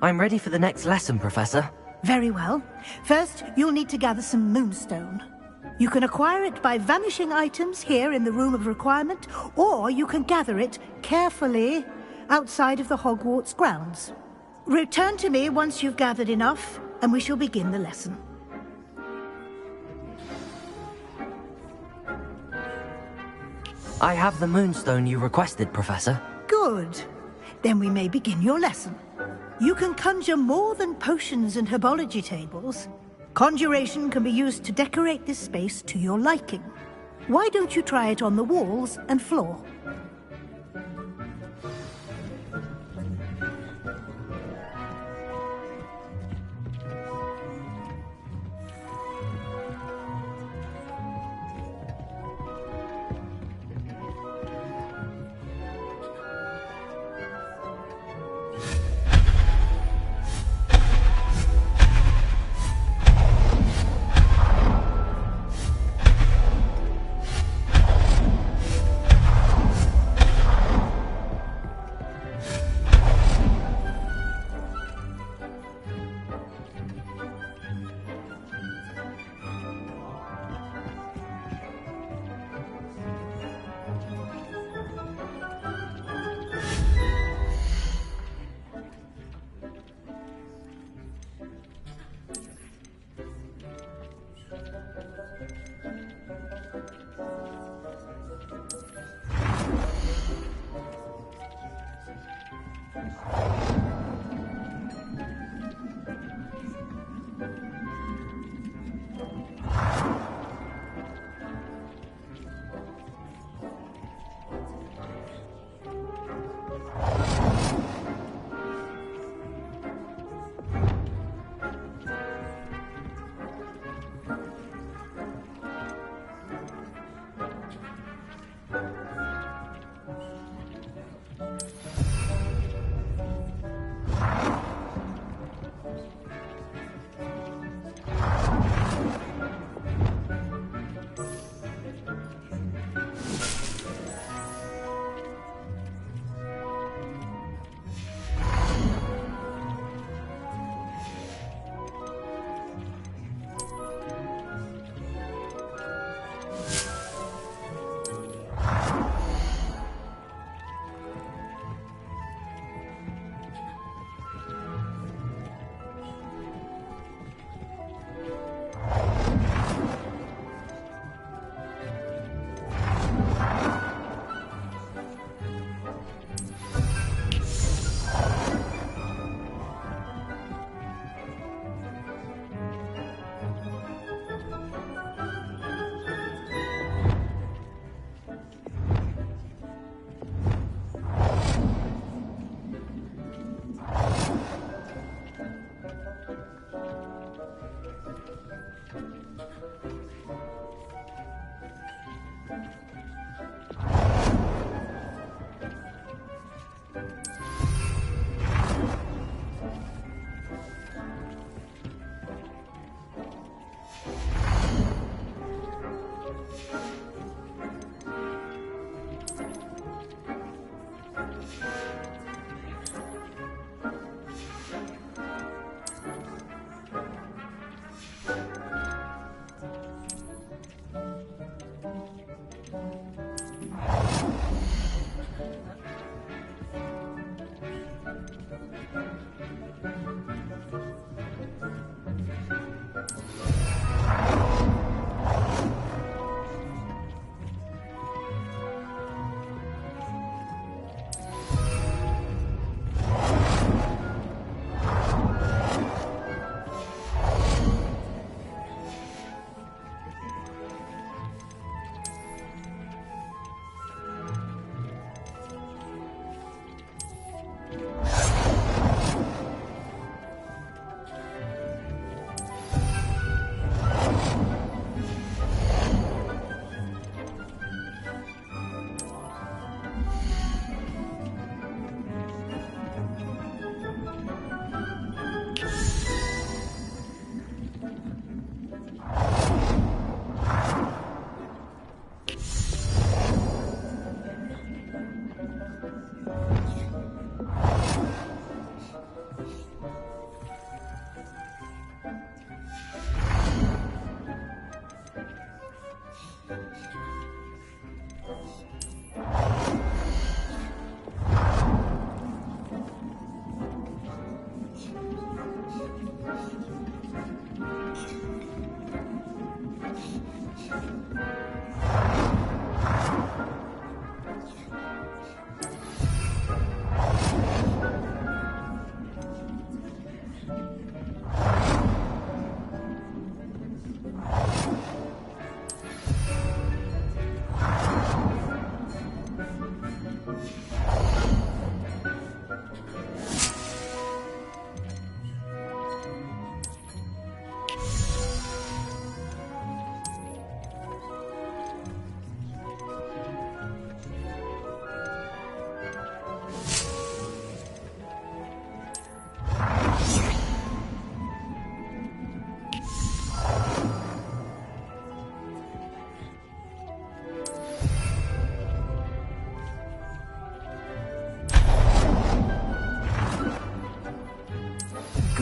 I'm ready for the next lesson, Professor. Very well. First, you'll need to gather some moonstone. You can acquire it by vanishing items here in the Room of Requirement, or you can gather it carefully outside of the Hogwarts grounds. Return to me once you've gathered enough, and we shall begin the lesson. I have the moonstone you requested, Professor. Good. Then we may begin your lesson. You can conjure more than potions and herbology tables. Conjuration can be used to decorate this space to your liking. Why don't you try it on the walls and floor?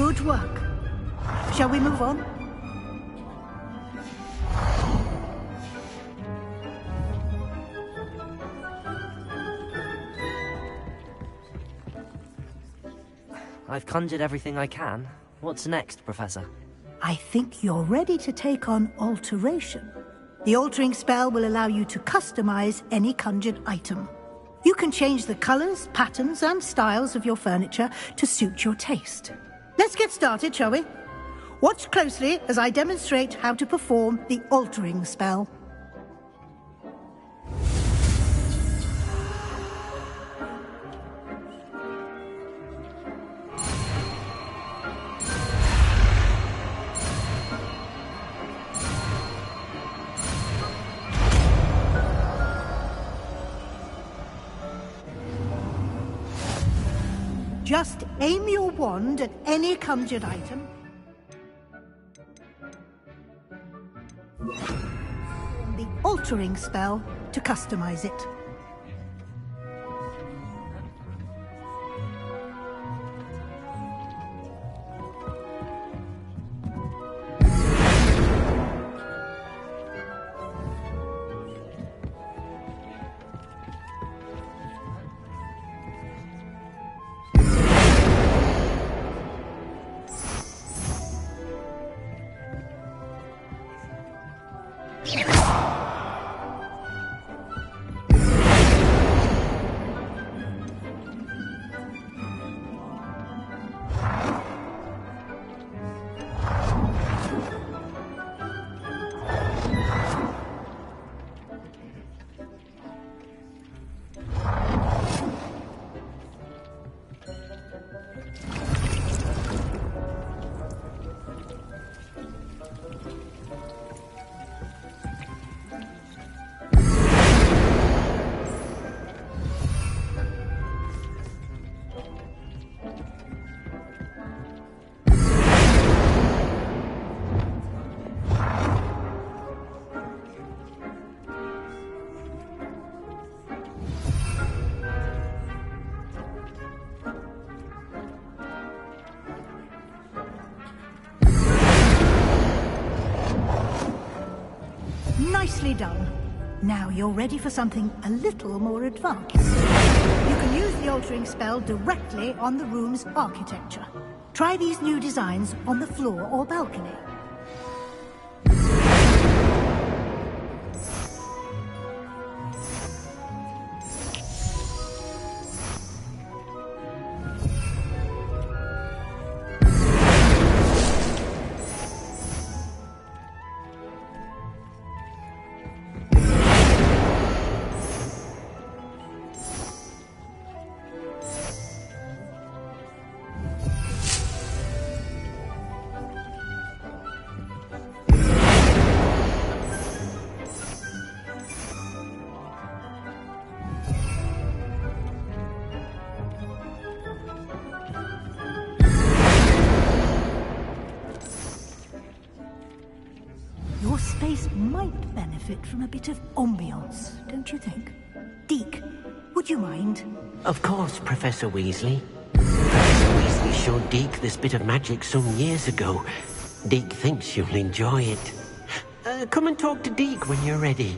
Good work. Shall we move on? I've conjured everything I can. What's next, Professor? I think you're ready to take on alteration. The altering spell will allow you to customize any conjured item. You can change the colors, patterns, and styles of your furniture to suit your taste. Let's get started, shall we? Watch closely as I demonstrate how to perform the altering spell. Just aim your wand at any conjured item. The altering spell to customize it. Nicely done. Now you're ready for something a little more advanced. You can use the altering spell directly on the room's architecture. Try these new designs on the floor or balcony. Your space might benefit from a bit of ambiance, don't you think? Deke, would you mind? Of course, Professor Weasley. Professor Weasley showed Deke this bit of magic some years ago. Deke thinks you'll enjoy it. Come and talk to Deke when you're ready.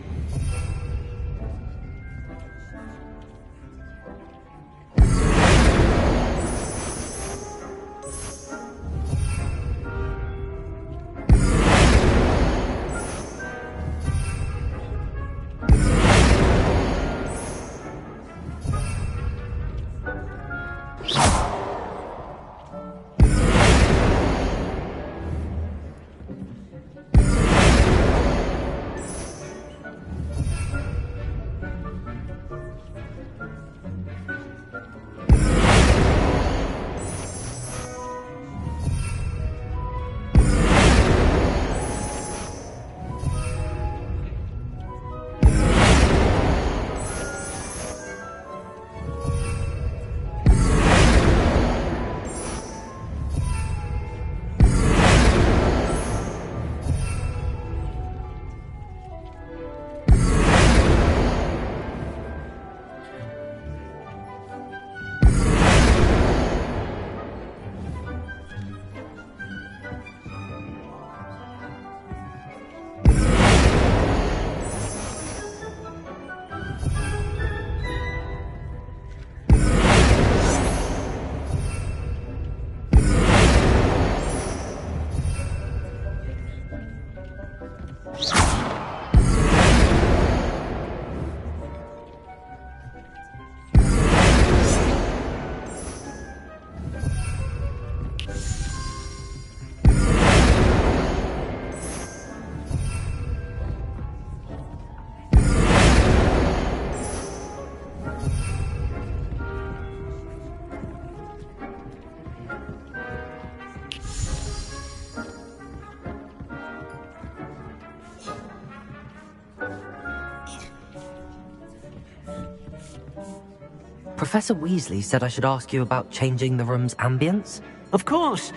Professor Weasley said I should ask you about changing the room's ambience. Of course.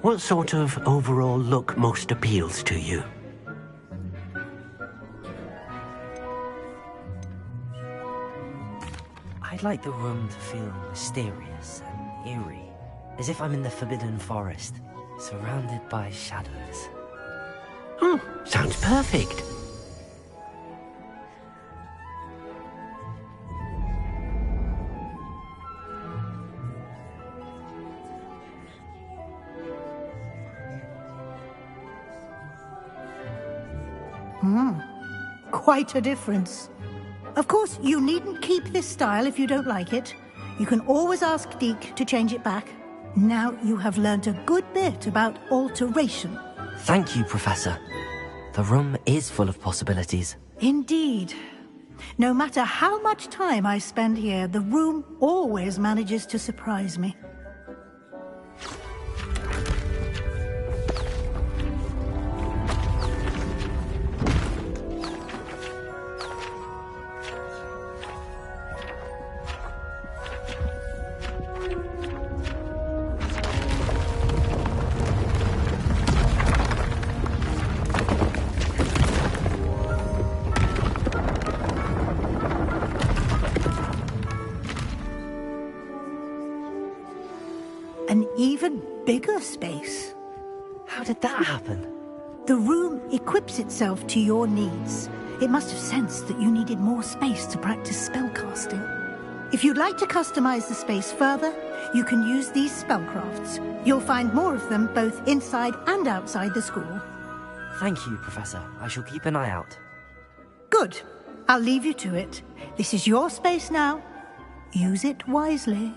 What sort of overall look most appeals to you? I'd like the room to feel mysterious and eerie, as if I'm in the Forbidden Forest, surrounded by shadows. Oh, sounds perfect. Quite a difference. Of course, you needn't keep this style if you don't like it. You can always ask Deke to change it back. Now you have learned a good bit about alteration. Thank you, Professor. The room is full of possibilities. Indeed. No matter how much time I spend here, the room always manages to surprise me. An even bigger space. How did that happen? The room equips itself to your needs. It must have sensed that you needed more space to practice spellcasting. If you'd like to customize the space further, you can use these spellcrafts. You'll find more of them both inside and outside the school. Thank you, Professor. I shall keep an eye out. Good. I'll leave you to it. This is your space now. Use it wisely.